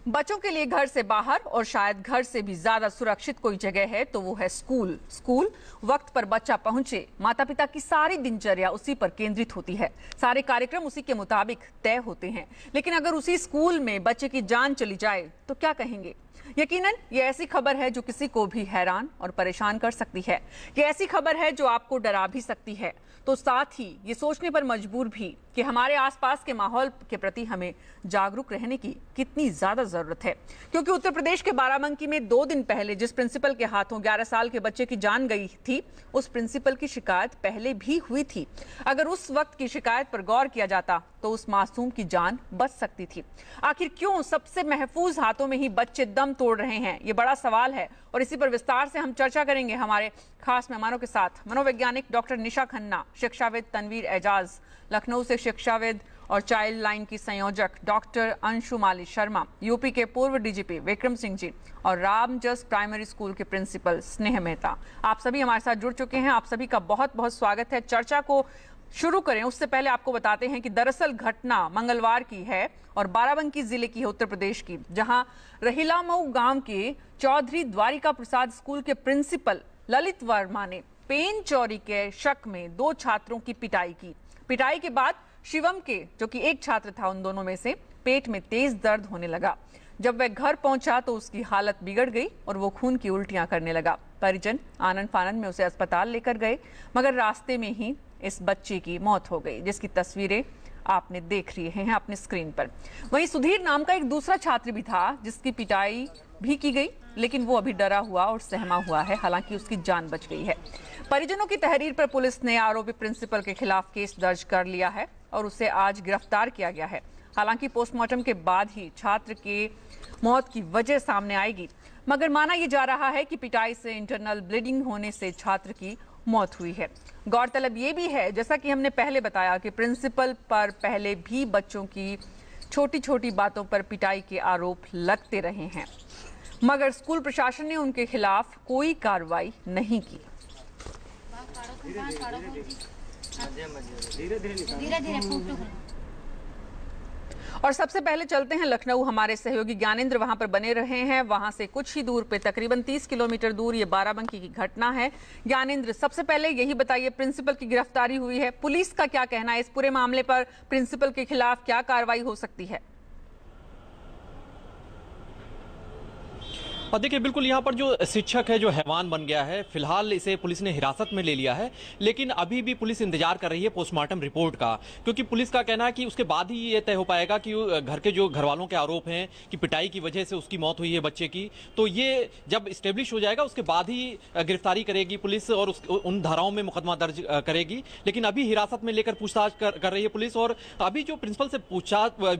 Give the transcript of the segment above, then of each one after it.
बच्चों के लिए घर से बाहर और शायद घर से भी ज्यादा सुरक्षित कोई जगह है तो वो है स्कूल। स्कूल वक्त पर बच्चा पहुंचे, माता पिता की सारी दिनचर्या उसी पर केंद्रित होती है, सारे कार्यक्रम उसी के मुताबिक तय होते हैं। लेकिन अगर उसी स्कूल में बच्चे की जान चली जाए तो क्या कहेंगे? यकीनन ये ऐसी खबर है जो किसी को भी हैरान और परेशान कर सकती है। ये ऐसी खबर है जो आपको डरा भी सकती है, तो साथ ही ये सोचने पर मजबूर भी कि हमारे आसपास के माहौल के प्रति हमें जागरूक रहने की कितनी ज्यादा जरूरत है। क्योंकि उत्तर प्रदेश के बाराबंकी में 2 दिन पहले जिस प्रिंसिपल के हाथों 11 साल के बच्चे की जान गई थी, उस प्रिंसिपल की शिकायत पहले भी हुई थी। अगर उस वक्त की शिकायत पर गौर किया जाता तो उस मासूम की जान बच सकती थी। आखिर क्यों सबसे महफूज हाथों में ही बच्चे दम तोड़ रहे हैं, ये बड़ा सवाल है और इसी पर विस्तार से हम चर्चा करेंगे हमारे खास मेहमानों के साथ। मनोवैज्ञानिक डॉक्टर निशा खन्ना, शिक्षाविद तनवीर एजाज, लखनऊ से शिक्षाविद और चाइल्ड लाइन की संयोजक डॉक्टर अंशुमाली शर्मा, यूपी के पूर्व डीजीपी विक्रम सिंह जी और रामजस प्राइमरी स्कूल के प्रिंसिपल स्नेह मेहता, आप सभी हमारे साथ जुड़ चुके हैं। आप सभी का बहुत बहुत स्वागत है। चर्चा को शुरू करें उससे पहले आपको बताते हैं कि दरअसल घटना मंगलवार की है और बाराबंकी जिले की है, उत्तर प्रदेश की, जहां रहिलामऊ गांव के चौधरी द्वारिका प्रसाद स्कूल के प्रिंसिपल ललित वर्मा ने पेन चोरी के शक में 2 छात्रों की पिटाई की। पिटाई के बाद शिवम के, जो कि एक छात्र था उन दोनों में से, पेट में तेज दर्द होने लगा। जब वह घर पहुंचा तो उसकी हालत बिगड़ गई और वो खून की उल्टियां करने लगा। परिजन आनन फानन में उसे अस्पताल लेकर गए, मगर रास्ते में ही इस बच्चे की मौत हो गई, जिसकी तस्वीरें आपने देख रही हैं अपने स्क्रीन पर। वहीं सुधीर नाम का एक दूसरा छात्र भी था जिसकी पिटाई भी की गई, लेकिन वो अभी डरा हुआ और सहमा हुआ है, हालांकि उसकी जान बच गई है। परिजनों की तहरीर पर पुलिस ने आरोपी प्रिंसिपल के खिलाफ केस दर्ज कर लिया है और उसे आज गिरफ्तार किया गया है। हालांकि पोस्टमार्टम के बाद ही छात्र के मौत की वजह सामने आएगी, मगर माना यह जा रहा है कि पिटाई से इंटरनल ब्लीडिंग होने से छात्र की मौत हुई है। गौरतलब ये भी है, जैसा कि हमने पहले बताया, कि प्रिंसिपल पर पहले भी बच्चों की छोटी छोटी बातों पर पिटाई के आरोप लगते रहे हैं, मगर स्कूल प्रशासन ने उनके खिलाफ कोई कार्रवाई नहीं की। और सबसे पहले चलते हैं लखनऊ। हमारे सहयोगी ज्ञानेंद्र वहां पर बने रहे हैं। वहां से कुछ ही दूर पे, तकरीबन 30 किलोमीटर दूर, ये बाराबंकी की घटना है। ज्ञानेंद्र, सबसे पहले यही बताइए, प्रिंसिपल की गिरफ्तारी हुई है, पुलिस का क्या कहना है इस पूरे मामले पर? प्रिंसिपल के खिलाफ क्या कार्रवाई हो सकती है? और देखिए, बिल्कुल यहाँ पर जो शिक्षक है जो हैवान बन गया है, फिलहाल इसे पुलिस ने हिरासत में ले लिया है, लेकिन अभी भी पुलिस इंतजार कर रही है पोस्टमार्टम रिपोर्ट का, क्योंकि पुलिस का कहना है कि उसके बाद ही ये तय हो पाएगा कि घर के जो घर वालों के आरोप हैं कि पिटाई की वजह से उसकी मौत हुई है बच्चे की, तो ये जब स्टेब्लिश हो जाएगा उसके बाद ही गिरफ्तारी करेगी पुलिस और उन धाराओं में मुकदमा दर्ज करेगी। लेकिन अभी हिरासत में लेकर पूछताछ कर रही है पुलिस। और अभी जो प्रिंसिपल से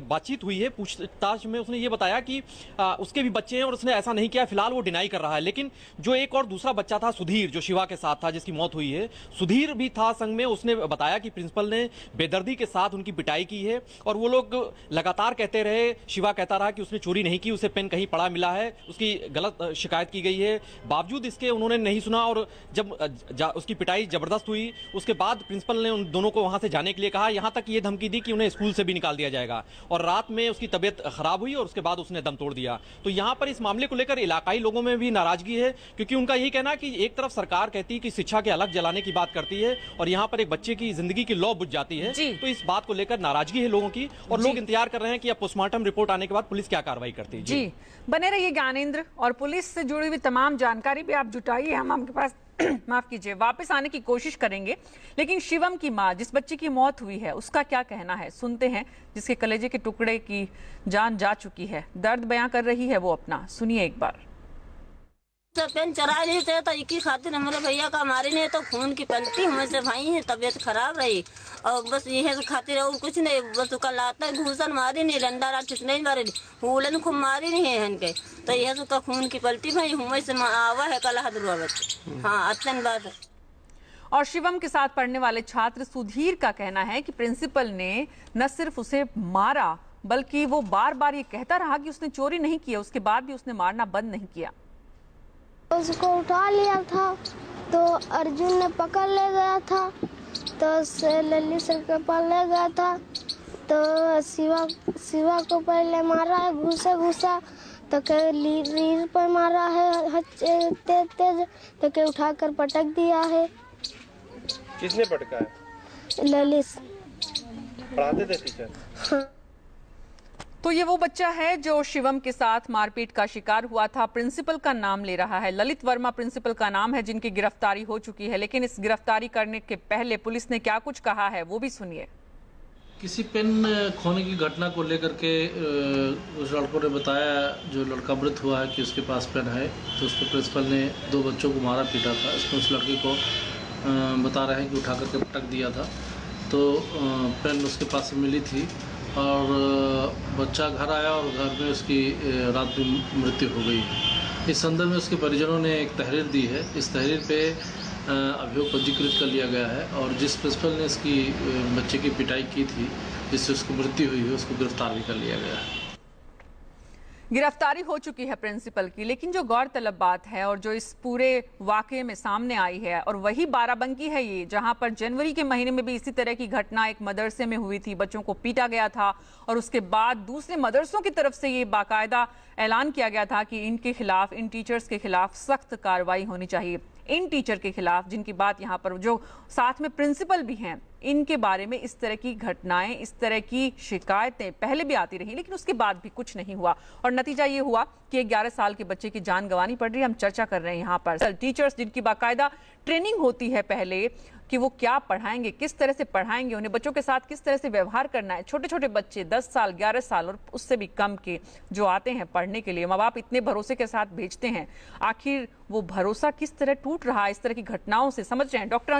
बातचीत हुई है, पूछताछ में उसने ये बताया कि उसके भी बच्चे हैं और उसने ऐसा नहीं, फिलहाल वो डिनाई कर रहा है। लेकिन जो एक और दूसरा बच्चा था सुधीर, जो शिवा के साथ था, जिसकी मौत हुई है, सुधीर भी था संग में। उसने बताया कि प्रिंसिपल ने बेदर्दी के साथ उनकी पिटाई की है और वो लोग लगातार कहते रहे, शिवा कहता रहा कि उसने चोरी नहीं की, उसे पेन कहीं पड़ा मिला है, उसकी गलत शिकायत की गई है। बावजूद इसके उन्होंने नहीं सुना और जब उसकी पिटाई जबरदस्त हुई, उसके बाद प्रिंसिपल ने उन दोनों को वहां से जाने के लिए कहा, यहां तक ये धमकी दी कि उन्हें स्कूल से भी निकाल दिया जाएगा। और रात में उसकी तबीयत खराब हुई और उसके बाद उसने दम तोड़ दिया। तो यहां पर इस मामले को लेकर इलाकाई लोगों में भी नाराजगी है, क्योंकि उनका यही कहना है कि एक तरफ सरकार कहती है कि शिक्षा के अलग जलाने की बात करती है और यहां पर एक बच्चे की जिंदगी की लौ बुझ जाती है। तो इस बात को लेकर नाराजगी है लोगों की और लोग इंतजार कर रहे हैं कि अब पोस्टमार्टम रिपोर्ट आने के बाद पुलिस क्या कार्रवाई करती है। जी, बने रहिए ज्ञानेंद्र, और पुलिस से जुड़ी हुई तमाम जानकारी भी आप जुटाइए, हम आपके पास माफ कीजिए वापस आने की कोशिश करेंगे। लेकिन शिवम की मां, जिस बच्चे की मौत हुई है, उसका क्या कहना है, सुनते हैं। जिसके कलेजे के टुकड़े की जान जा चुकी है, दर्द बयां कर रही है वो अपना, सुनिए एक बार। पेन चरा नहीं थे तो एक ही खातिर हमारे भैया का हमारे नहीं तो खून की पलटी हमारे भाई है, तबीयत खराब रही और बस यही खातिर और कुछ नहीं। बस कल आता घूसन मारी नहीं, डंडा रात नहीं मारे, हुलन खूब मारी नहीं है इनके, तो यह तो खून की पलटी भाई हमें से आवा है कल हद। हाँ, अतन बात। और शिवम के साथ पढ़ने वाले छात्र सुधीर का कहना है कि प्रिंसिपल ने न सिर्फ उसे मारा, बल्कि वो बार बार ये कहता रहा कि उसने चोरी नहीं किया, उसके बाद भी उसने मारना बंद नहीं किया। उसको उठा लिया था तो अर्जुन ने पकड़ ले गया था, तो लल्ली सर के पास ले गया था तो शिवा को पहले मारा है घुसा तो के रीढ़ पर मारा है तेज तो के उठाकर पटक दिया है। किसने पटका है? ललित। पढ़ाते थे टीचर? हाँ। तो ये वो बच्चा है जो शिवम के साथ मारपीट का शिकार हुआ था। प्रिंसिपल का नाम ले रहा है, ललित वर्मा प्रिंसिपल का नाम है, जिनकी गिरफ्तारी हो चुकी है। लेकिन इस गिरफ्तारी करने के पहले पुलिस ने क्या कुछ कहा है वो भी सुनिए। किसी पेन खोने की घटना को लेकर के उस लड़कों ने बताया, जो लड़का मृत हुआ है, कि उसके पास पेन है। तो उस पर प्रिंसिपल ने 2 बच्चों को मारा पीटा था। इसमें उस लड़के को बता रहे हैं कि उठा करके पटक दिया था। तो पेन उसके पास से मिली थी और बच्चा घर आया और घर में उसकी रात में मृत्यु हो गई। इस संदर्भ में उसके परिजनों ने एक तहरीर दी है। इस तहरीर पे अभियोग पंजीकृत कर लिया गया है और जिस प्रिंसिपल ने इसकी बच्चे की पिटाई की थी, जिससे उसको मृत्यु हुई है, उसको गिरफ्तार भी कर लिया गया है। गिरफ्तारी हो चुकी है प्रिंसिपल की। लेकिन जो गौरतलब बात है और जो इस पूरे वाकये में सामने आई है, और वही बाराबंकी है ये, जहां पर जनवरी के महीने में भी इसी तरह की घटना एक मदरसे में हुई थी, बच्चों को पीटा गया था और उसके बाद दूसरे मदरसों की तरफ से ये बाकायदा ऐलान किया गया था कि इनके खिलाफ, इन टीचर्स के खिलाफ सख्त कार्रवाई होनी चाहिए। इन टीचर के खिलाफ, जिनकी बात यहाँ पर जो साथ में प्रिंसिपल भी हैं, इनके बारे में इस तरह की घटनाएं, इस तरह की शिकायतें पहले भी आती रही, लेकिन उसके बाद भी कुछ नहीं हुआ। और नतीजा ये हुआ कि 11 साल के बच्चे की जान गंवानी पड़ रही है। हम चर्चा कर रहे हैं यहाँ पर टीचर्स, जिनकी बाकायदा ट्रेनिंग होती है पहले कि वो क्या पढ़ाएंगे, किस तरह से पढ़ाएंगे, उन्हें बच्चों के साथ किस तरह से व्यवहार करना है। छोटे छोटे बच्चे 10 साल, 11 साल और उससे भी कम के जो आते हैं पढ़ने के लिए, माँ बाप इतने भरोसे के साथ भेजते हैं, आखिर वो भरोसा किस तरह टूट रहा है इस तरह की घटनाओं से, समझ रहे हैं। डॉक्टर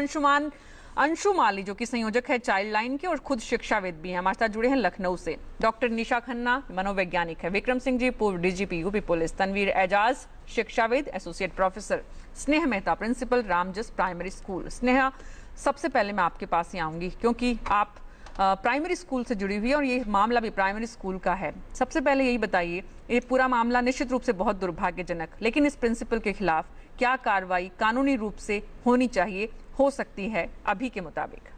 अंशु माली, जो कि संयोजक है चाइल्ड लाइन के और खुद शिक्षाविद भी हैं, हमारे साथ जुड़े हैं लखनऊ से। डॉक्टर निशा खन्ना, मनोवैज्ञानिक है। विक्रम सिंह जी, पूर्व DGP UP police. Tanveer Ejaz, शिक्षाविद, associate professor. Sneh Mehta, principal, Ramjas primary school. Sneha, सबसे पहले मैं आपके पास ही आऊंगी क्योंकि आप प्राइमरी स्कूल से जुड़ी हुई है और ये मामला भी प्राइमरी स्कूल का है। सबसे पहले यही बताइए, ये पूरा मामला निश्चित रूप से बहुत दुर्भाग्यजनक, लेकिन इस प्रिंसिपल के खिलाफ क्या कार्रवाई कानूनी रूप से होनी चाहिए, हो सकती है अभी के मुताबिक?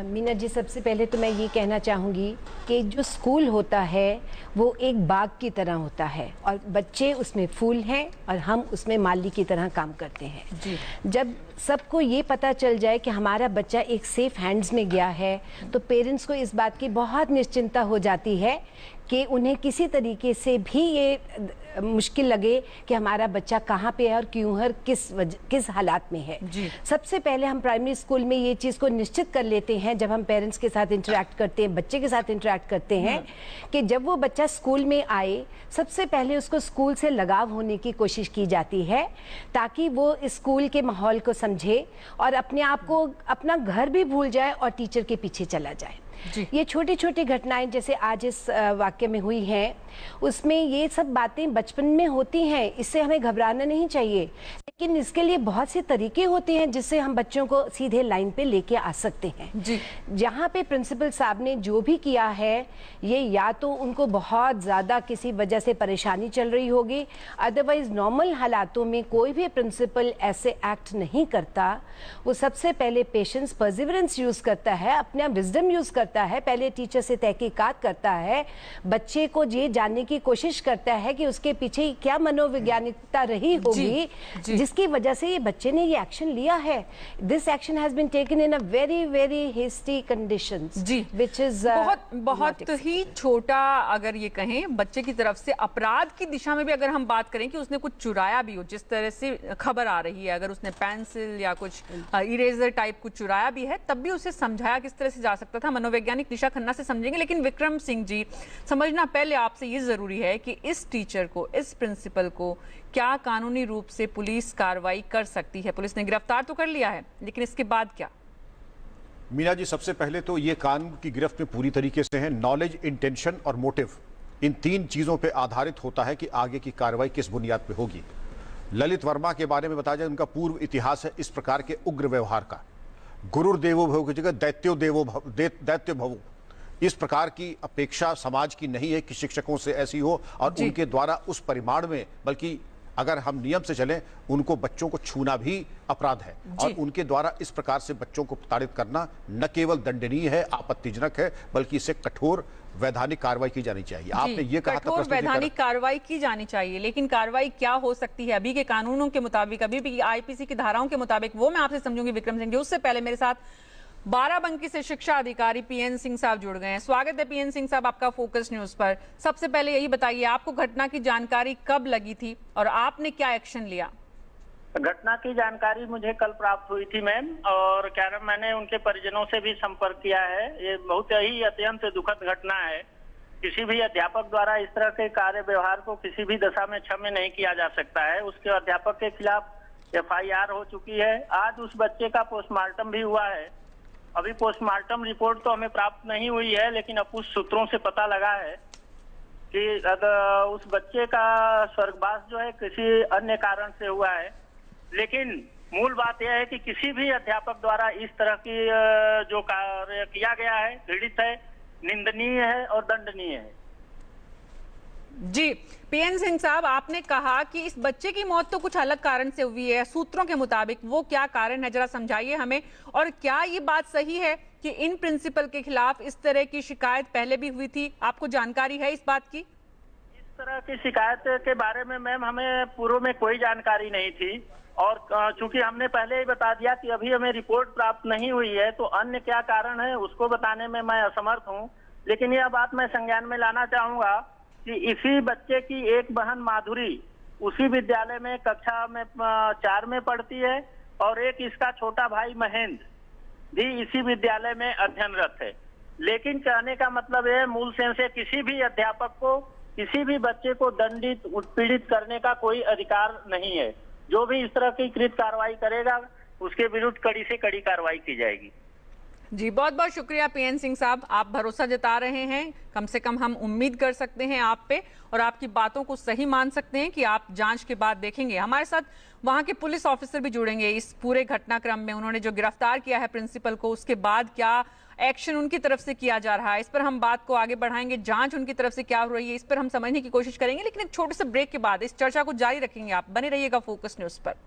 मीना जी, सबसे पहले तो मैं ये कहना चाहूँगी कि जो स्कूल होता है वो एक बाग की तरह होता है और बच्चे उसमें फूल हैं और हम उसमें माली की तरह काम करते हैं जी। जब सबको ये पता चल जाए कि हमारा बच्चा एक सेफ हैंड्स में गया है तो पेरेंट्स को इस बात की बहुत निश्चिंता हो जाती है कि उन्हें किसी तरीके से भी ये मुश्किल लगे कि हमारा बच्चा कहाँ पे है और क्यों है, किस हालात में है। सबसे पहले हम प्राइमरी स्कूल में ये चीज़ को निश्चित कर लेते हैं जब हम पेरेंट्स के साथ इंटरेक्ट करते हैं, बच्चे के साथ इंटरेक्ट करते हैं, कि जब वो बच्चा स्कूल में आए सबसे पहले उसको स्कूल से लगाव होने की कोशिश की जाती है ताकि वो स्कूल के माहौल को समझे और अपने आप को, अपना घर भी भूल जाए और टीचर के पीछे चला जाए। ये छोटी छोटी घटनाएं जैसे आज इस वाक्य में हुई हैं, उसमें ये सब बातें बचपन में होती हैं, इससे हमें घबराना नहीं चाहिए, लेकिन इसके लिए बहुत से तरीके होते हैं जिससे हम बच्चों को सीधे लाइन पे लेके आ सकते हैं जी। जहाँ पे प्रिंसिपल साहब ने जो भी किया है, ये या तो उनको बहुत ज़्यादा किसी वजह से परेशानी चल रही होगी, अदरवाइज नॉर्मल हालातों में कोई भी प्रिंसिपल ऐसे एक्ट नहीं करता। वो सबसे पहले पेशेंस, परसिवरेंस यूज़ करता है, अपना विजडम यूज़ करता है, पहले टीचर से तहकीकात करता है, बच्चे को ये जानने की कोशिश करता है कि उसके पीछे क्या मनोवैज्ञानिकता रही होगी जिसकी वजह से ये बच्चे ने ये एक्शन लिया है। This action has been taken in a very very hasty conditions जी, व्हिच इज बहुत ही छोटा, अगर ये कहें बच्चे की तरफ से अपराध की दिशा में भी अगर हम बात करें कि उसने कुछ चुराया भी हो, जिस तरह से खबर आ रही है, अगर उसने पेंसिल या कुछ इरेजर टाइप कुछ चुराया भी है, तब भी उसे समझाया किस तरह से जा सकता था। मनोवैज्ञानिक निशा खन्ना से समझेंगे, लेकिन विक्रम सिंह जी, समझना पहले आपसे ये जरूरी है कि इस टीचर को, इस प्रिंसिपल को क्या कानूनी रूप से पुलिस कार्रवाई कर सकती है? पुलिस ने गिरफ्तार तो कर लिया है, लेकिन इसके बाद क्या? मीना जी, सबसे पहले तो ये कानून की गिरफ्त में पूरी तरीके से है नॉलेज, इंटेंशन और मोटिव, इन 3 चीजों पे आधारित होता है कि आगे की कार्रवाई किस बुनियाद पे होगी। ललित वर्मा के बारे में बताया जाए, उनका पूर्व इतिहास है इस प्रकार के उग्र व्यवहार का। गुरुर्देवो भव की जगह दैत्यो भव, इस प्रकार की अपेक्षा समाज की नहीं है कि शिक्षकों से ऐसी हो और उनके द्वारा उस परिमाण में, बल्कि अगर हम नियम से चलें, उनको बच्चों को छूना भी अपराध है और उनके द्वारा इस प्रकार से बच्चों को प्रताड़ित करना न केवल दंडनीय है, आपत्तिजनक है, बल्कि इसे कठोर वैधानिक कार्रवाई की जानी चाहिए। आपने ये कहा था कठोर वैधानिक कार्रवाई की जानी चाहिए, लेकिन कार्रवाई क्या हो सकती है अभी के कानूनों के मुताबिक, अभी भी आईपीसी की धाराओं के मुताबिक, वो मैं आपसे समझूंगी विक्रम सिंह जी। उससे पहले मेरे साथ बाराबंकी से शिक्षा अधिकारी पीएन सिंह साहब जुड़ गए हैं। स्वागत है पीएन सिंह साहब आपका फोकस न्यूज पर। सबसे पहले यही बताइए, आपको घटना की जानकारी कब लगी थी और आपने क्या एक्शन लिया? घटना की जानकारी मुझे कल प्राप्त हुई थी मैम, और क्या नाम, मैंने उनके परिजनों से भी संपर्क किया है। ये बहुत ही अत्यंत दुखद घटना है। किसी भी अध्यापक द्वारा इस तरह के कार्य व्यवहार को किसी भी दशा में क्षम्य नहीं किया जा सकता है। उसके अध्यापक के खिलाफ FIR हो चुकी है। आज उस बच्चे का पोस्टमार्टम भी हुआ है। अभी पोस्टमार्टम रिपोर्ट तो हमें प्राप्त नहीं हुई है, लेकिन अब कुछ सूत्रों से पता लगा है कि अगर उस बच्चे का स्वर्गवास जो है किसी अन्य कारण से हुआ है। लेकिन मूल बात यह है कि किसी भी अध्यापक द्वारा इस तरह की जो कार्य किया गया है घृणित है, निंदनीय है और दंडनीय है। जी पीएन सिंह साहब, आपने कहा कि इस बच्चे की मौत तो कुछ अलग कारण से हुई है सूत्रों के मुताबिक, वो क्या कारण है जरा समझाइए हमें। और क्या ये बात सही है कि इन प्रिंसिपल के खिलाफ इस तरह की शिकायत पहले भी हुई थी? आपको जानकारी है इस बात की? इस तरह की शिकायत के बारे में मैम हमें पूर्व में कोई जानकारी नहीं थी, और चूंकि हमने पहले ही बता दिया कि अभी हमें रिपोर्ट प्राप्त नहीं हुई है, तो अन्य क्या कारण है उसको बताने में मैं असमर्थ हूं। लेकिन यह बात मैं संज्ञान में लाना चाहूंगा कि इसी बच्चे की एक बहन माधुरी उसी विद्यालय में कक्षा में 4 में पढ़ती है, और एक इसका छोटा भाई महेंद्र भी इसी विद्यालय में अध्ययनरत है। लेकिन कहने का मतलब है मूल सेंस से किसी भी अध्यापक को किसी भी बच्चे को दंडित उत्पीड़ित करने का कोई अधिकार नहीं है। जो भी इस तरह की कृत कार्रवाई करेगा उसके विरुद्ध कड़ी से कड़ी कार्रवाई की जाएगी। जी बहुत बहुत शुक्रिया पीएन सिंह साहब, आप भरोसा जता रहे हैं। कम से कम हम उम्मीद कर सकते हैं आप पे, और आपकी बातों को सही मान सकते हैं कि आप जांच के बाद देखेंगे। हमारे साथ वहां के पुलिस ऑफिसर भी जुड़ेंगे इस पूरे घटनाक्रम में। उन्होंने जो गिरफ्तार किया है प्रिंसिपल को, उसके बाद क्या एक्शन उनकी तरफ से किया जा रहा है, इस पर हम बात को आगे बढ़ाएंगे। जांच उनकी तरफ से क्या हो रही है इस पर हम समझने की कोशिश करेंगे, लेकिन एक छोटे से ब्रेक के बाद इस चर्चा को जारी रखेंगे। आप बने रहिएगा फोकस न्यूज पर।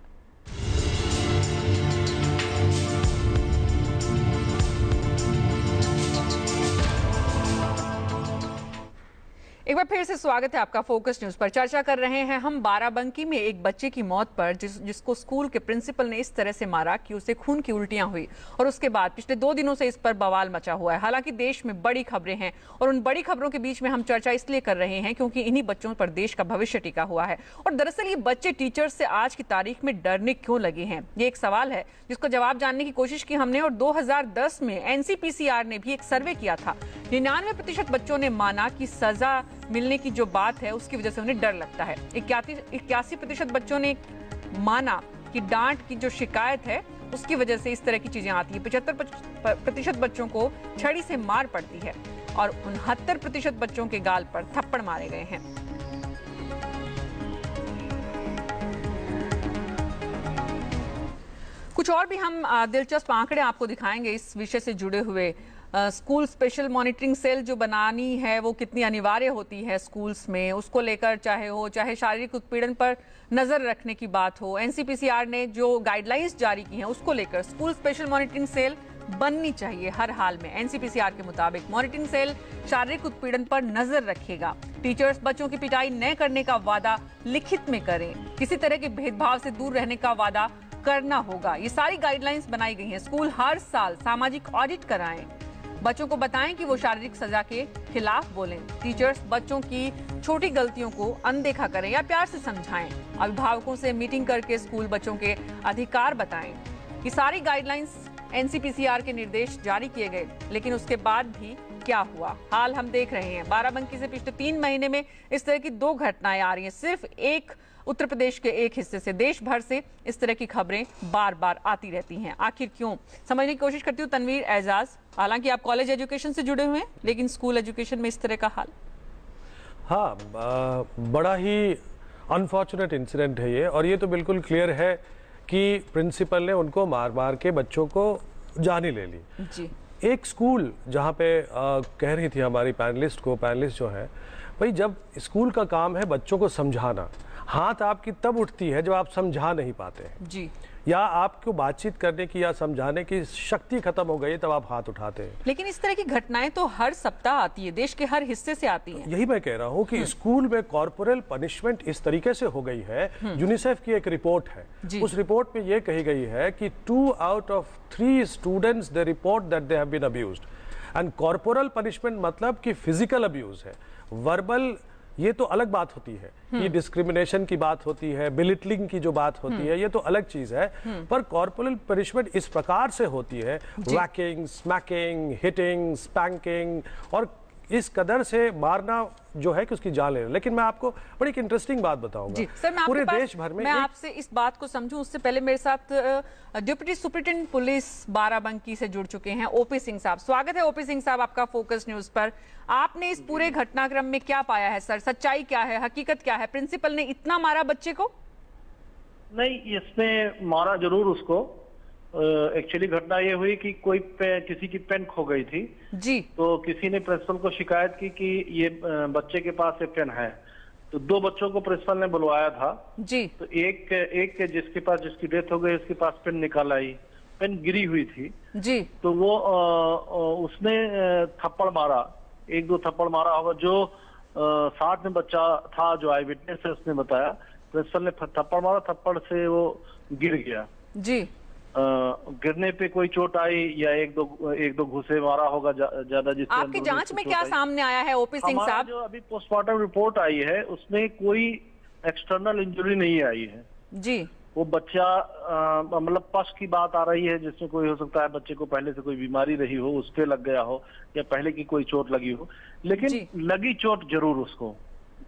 एक बार फिर से स्वागत है आपका फोकस न्यूज पर। चर्चा कर रहे हैं हम बाराबंकी में एक बच्चे की मौत पर, जिसको स्कूल के प्रिंसिपल ने इस तरह से मारा कि उसे खून की उल्टियां हुई, और उसके बाद पिछले 2 दिनों से इस पर बवाल मचा हुआ है। हालांकि देश में बड़ी खबरें हैं, और उन बड़ी खबरों के बीच में हम चर्चा इसलिए कर रहे हैं क्योंकि इन्हीं बच्चों पर देश का भविष्य टिका हुआ है। और दरअसल ये बच्चे टीचर्स से आज की तारीख में डरने क्यों लगे हैं, ये एक सवाल है जिसको जवाब जानने की कोशिश की हमने। और 2010 में NCPCR ने भी एक सर्वे किया था। 99% बच्चों ने माना कि सजा मिलने की जो बात है उसकी वजह से उन्हें डर लगता है। 81% बच्चों ने माना कि डांट की जो शिकायत है उसकी वजह से इस तरह की चीजें आती है। 75% बच्चों को छड़ी से मार पड़ती है, और 69% बच्चों के गाल पर थप्पड़ मारे गए हैं। कुछ और भी हम दिलचस्प आंकड़े आपको दिखाएंगे इस विषय से जुड़े हुए। स्कूल स्पेशल मॉनिटरिंग सेल जो बनानी है वो कितनी अनिवार्य होती है स्कूल्स में, उसको लेकर चाहे शारीरिक उत्पीड़न पर नजर रखने की बात हो। NCPCR ने जो गाइडलाइंस जारी की हैं उसको लेकर स्कूल स्पेशल मॉनिटरिंग सेल बननी चाहिए हर हाल में। NCPCR के मुताबिक मॉनिटरिंग सेल शारीरिक उत्पीड़न पर नजर रखेगा। टीचर्स बच्चों की पिटाई न करने का वादा लिखित में करें। किसी तरह के भेदभाव से दूर रहने का वादा करना होगा। ये सारी गाइडलाइंस बनाई गई हैं। स्कूल हर साल सामाजिक ऑडिट कराएं। बच्चों को बताएं कि वो शारीरिक सजा के खिलाफ बोलें। टीचर्स बच्चों की छोटी गलतियों को अनदेखा करें या प्यार से समझाएं। अभिभावकों से मीटिंग करके स्कूल बच्चों के अधिकार बताएं। ये सारी गाइडलाइंस NCPCR के निर्देश जारी किए गए, लेकिन उसके बाद भी क्या हुआ, हाल हम देख रहे हैं। बाराबंकी से पिछले 3 महीने में इस तरह की 2 घटनाएं आ रही हैं। सिर्फ एक उत्तर प्रदेश के एक हिस्से से, देश भर से इस तरह की खबरें बार बार आती रहती हैं। आखिर क्यों, समझने की कोशिश करती हूँ। तनवीर एजाज, हालांकि आप कॉलेज एजुकेशन से जुड़े हुए हैं, लेकिन स्कूल एजुकेशन में इस तरह का हाल। हाँ, बड़ा ही अनफॉर्चुनेट इंसिडेंट है ये, और ये तो बिल्कुल क्लियर है कि प्रिंसिपल ने उनको मार मार के बच्चों को जान ही ले ली। जी। एक स्कूल जहाँ पे कह रही थी हमारी पैनलिस्ट जो है, भाई जब स्कूल का काम है बच्चों को समझाना, हाथ आपकी तब उठती है जब आप समझा नहीं पाते हैं जी, या आपको बातचीत करने की या समझाने की शक्ति खत्म हो गई तब आप हाथ उठाते हैं। लेकिन इस तरह की घटनाएं तो हर सप्ताह आती है, देश के हर हिस्से से आती हैं। यही मैं कह रहा हूं कि स्कूल में कॉर्पोरल पनिशमेंट इस तरीके से हो गई है। यूनिसेफ की एक रिपोर्ट है, उस रिपोर्ट में यह कही गई है कि 2 out of 3 students they report that they have been abused. And corporal punishment मतलब कि फिजिकल अब्यूज है, वर्बल ये तो अलग बात होती है, ये डिस्क्रिमिनेशन की बात होती है, बिलिटलिंग की जो बात होती है ये तो अलग चीज है। पर कॉर्पोरल पनिशमेंट इस प्रकार से होती है, वैकिंग, स्मैकिंग, हिटिंग, स्पैंकिंग, और इस कदर से मारना जो है कि उसकी जान ले। लेकिन मैं आपको बड़ी एक इंटरेस्टिंग बात बताऊंगा। सर, मैं पूरे देश भर में मैं आपसे इस बात को समझूं उससे पहले मेरे साथ डिप्टी सुपरिटेंडेंट पुलिस बाराबंकी से जुड़ चुके हैं ओपी सिंह साहब। स्वागत है ओपी सिंह साहब आपका फोकस न्यूज पर। आपने इस पूरे घटनाक्रम में क्या पाया है सर? सच्चाई क्या है, हकीकत क्या है? प्रिंसिपल ने इतना मारा बच्चे को? नहीं, इसने मारा जरूर उसको। एक्चुअली घटना ये हुई कि किसी की पेन खो गई थी जी, तो किसी ने प्रिंसिपल को शिकायत की कि ये बच्चे के पास ये पेन है। तो 2 बच्चों को प्रिंसिपल ने बुलवाया था जी। तो एक जिसकी डेथ हो गई उसके पास पेन निकाल आई, पेन गिरी हुई थी जी। तो वो उसने थप्पड़ मारा, 1-2 थप्पड़ मारा होगा। जो साथ में बच्चा था जो आई विटनेस है उसने बताया प्रिंसिपल ने थप्पड़ मारा, थप्पड़ से वो गिर गया जी। गिरने पे कोई चोट आई या एक दो घुसे मारा होगा ज्यादा। जिससे आपकी जांच में क्या सामने आया है ओपी सिंह साहब? जो अभी पोस्टमार्टम रिपोर्ट आई है उसमें कोई एक्सटर्नल इंजरी नहीं आई है जी। वो बच्चा मतलब पस की बात आ रही है जिसमें कोई हो सकता है बच्चे को पहले से कोई बीमारी रही हो, उसके लग गया हो या पहले की कोई चोट लगी हो, लेकिन लगी चोट जरूर उसको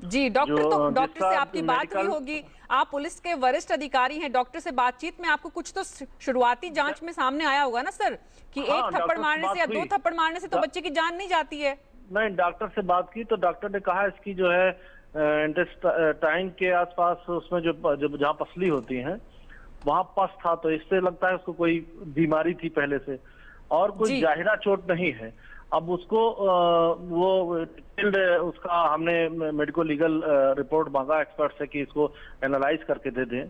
जी। डॉक्टर से आपकी बात हुई होगी, आप पुलिस के वरिष्ठ अधिकारी हैं, डॉक्टर से बातचीत में आपको कुछ तो शुरुआती जांच में सामने आया होगा ना सर कि हाँ, एक थप्पड़ मारने से या 2 थप्पड़ मारने से तो बच्चे की जान नहीं जाती है? नहीं, डॉक्टर से बात की तो डॉक्टर ने कहा इसकी जो है इंटेस्टाइन के आसपास उसमें जो जहाँ पसली होती है वहां पस था, तो इससे लगता है उसको कोई बीमारी थी पहले से और कोई जाहिरा चोट नहीं है। अब उसको वो उसका हमने मेडिको लीगल रिपोर्ट मांगा एक्सपर्ट से कि इसको एनालाइज करके दे दें।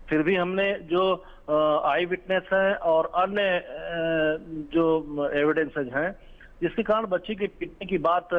फिर भी हमने जो आई विटनेस है और अन्य जो एविडेंसेज हैं जिसके कारण बच्ची के पीटने की बात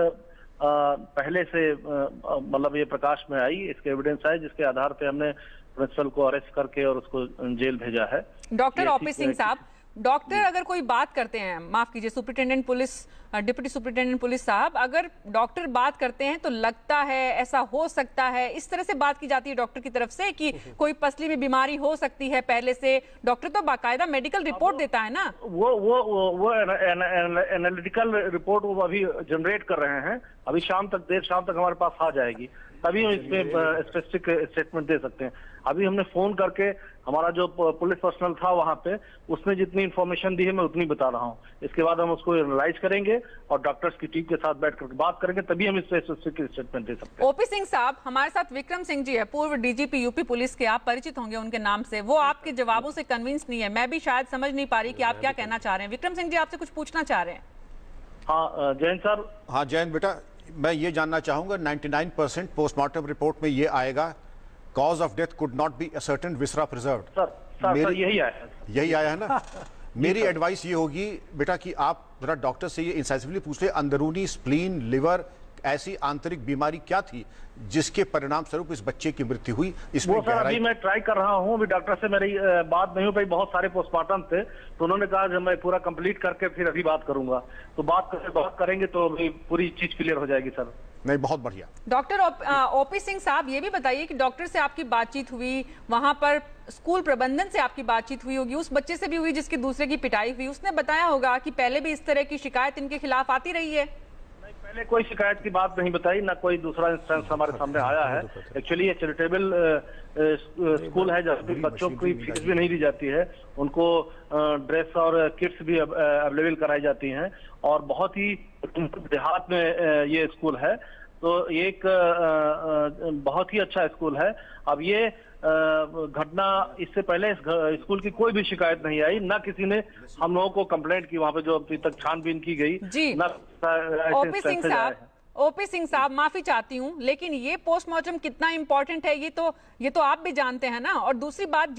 पहले से मतलब ये प्रकाश में आई, इसके एविडेंस आए जिसके आधार पे हमने प्रिंसिपल को अरेस्ट करके और उसको जेल भेजा है। डॉक्टर ओपी सिंह साहब, डॉक्टर अगर कोई बात करते हैं, माफ कीजिए superintendent police, deputy superintendent police साहब, अगर डॉक्टर बात करते हैं तो लगता है, ऐसा हो सकता है, इस तरह से बात की जाती है डॉक्टर की तरफ से कि कोई पसली में बीमारी हो सकती है पहले से। डॉक्टर तो बाकायदा मेडिकल रिपोर्ट देता है ना। वो एनालिटिकल रिपोर्ट वो अभी जनरेट कर रहे हैं, अभी देर शाम तक हमारे पास आ जाएगी, तभी हम इसमें स्पेसिफिक स्टेटमेंट दे सकते हैं। अभी हमने फोन करके हमारा जो पुलिस पर्सनल था वहां पे उसने जितनी इन्फॉर्मेशन दी है मैं उतनी बता रहा हूँ। इसके बाद हम उसको एनालाइज करेंगे और डॉक्टर्स की टीम के साथ बैठ करके बात करेंगे, तभी हम इस स्पेसिफिक स्टेटमेंट दे सकते हैं। ओपी सिंह साहब, हमारे साथ विक्रम सिंह जी है, पूर्व डीजीपी यूपी पुलिस के, आप परिचित होंगे उनके नाम से। वो आपके जवाबों से कन्विंस नहीं है, मैं भी शायद समझ नहीं पा रही कि आप क्या कहना चाह रहे हैं। विक्रम सिंह जी आपसे कुछ पूछना चाह रहे हैं? हाँ जयंत सर। हाँ जयंत बेटा, मैं ये जानना चाहूंगा 99% पोस्टमार्टम रिपोर्ट में ये आएगा cause of death could not be ascertain, viscera preserved. Sir यही आया है ना। मेरी एडवाइस ये होगी बेटा कि आप जरा डॉक्टर से ये इंसाइसिवली पूछ ले अंदरूनी स्प्लीन, लिवर, ऐसी आंतरिक बीमारी क्या थी जिसके परिणाम स्वरूप इस बच्चे की मृत्यु हुई। इसमें अभी मैं ट्राई कर रहा हूँ, अभी डॉक्टर से मेरी बात नहीं हो पाई, बहुत सारे पोस्टमार्टम थे तो उन्होंने कहा जब मैं पूरा कंप्लीट करके फिर अभी बात करूंगा, तो बात करेंगे तो अभी पूरी चीज क्लियर हो जाएगी सर। नहीं, बहुत बढ़िया। डॉक्टर ओपी सिंह साहब, ये भी बताइए कि डॉक्टर से आपकी बातचीत हुई, वहां पर स्कूल प्रबंधन से आपकी बातचीत हुई होगी, उस बच्चे से भी हुई जिसकी दूसरे की पिटाई हुई, उसने बताया होगा कि पहले भी इस तरह की शिकायत इनके खिलाफ आती रही है? पहले कोई शिकायत की बात नहीं बताई, ना कोई दूसरा इंस्टेंस हमारे सामने आया है। एक्चुअली ये चैरिटेबल स्कूल है जहाँ पे बच्चों की फीस भी नहीं दी जाती है, उनको ड्रेस और किट्स भी अवेलेबल कराई जाती हैं और बहुत ही देहात में ये स्कूल है, तो ये एक बहुत ही अच्छा स्कूल है। अब ये घटना, इससे पहले इस स्कूल की कोई भी शिकायत नहीं आई, ना किसी ने हम लोगों को कंप्लेंट की वहां पे जो अभी तक छानबीन की गई। जी। ना ओपी सिंह साहब, ओपी सिंह साहब, माफी चाहती हूँ, लेकिन ये पोस्टमार्टम कितना इंपॉर्टेंट है ये तो आप भी जानते हैं ना। और दूसरी बात,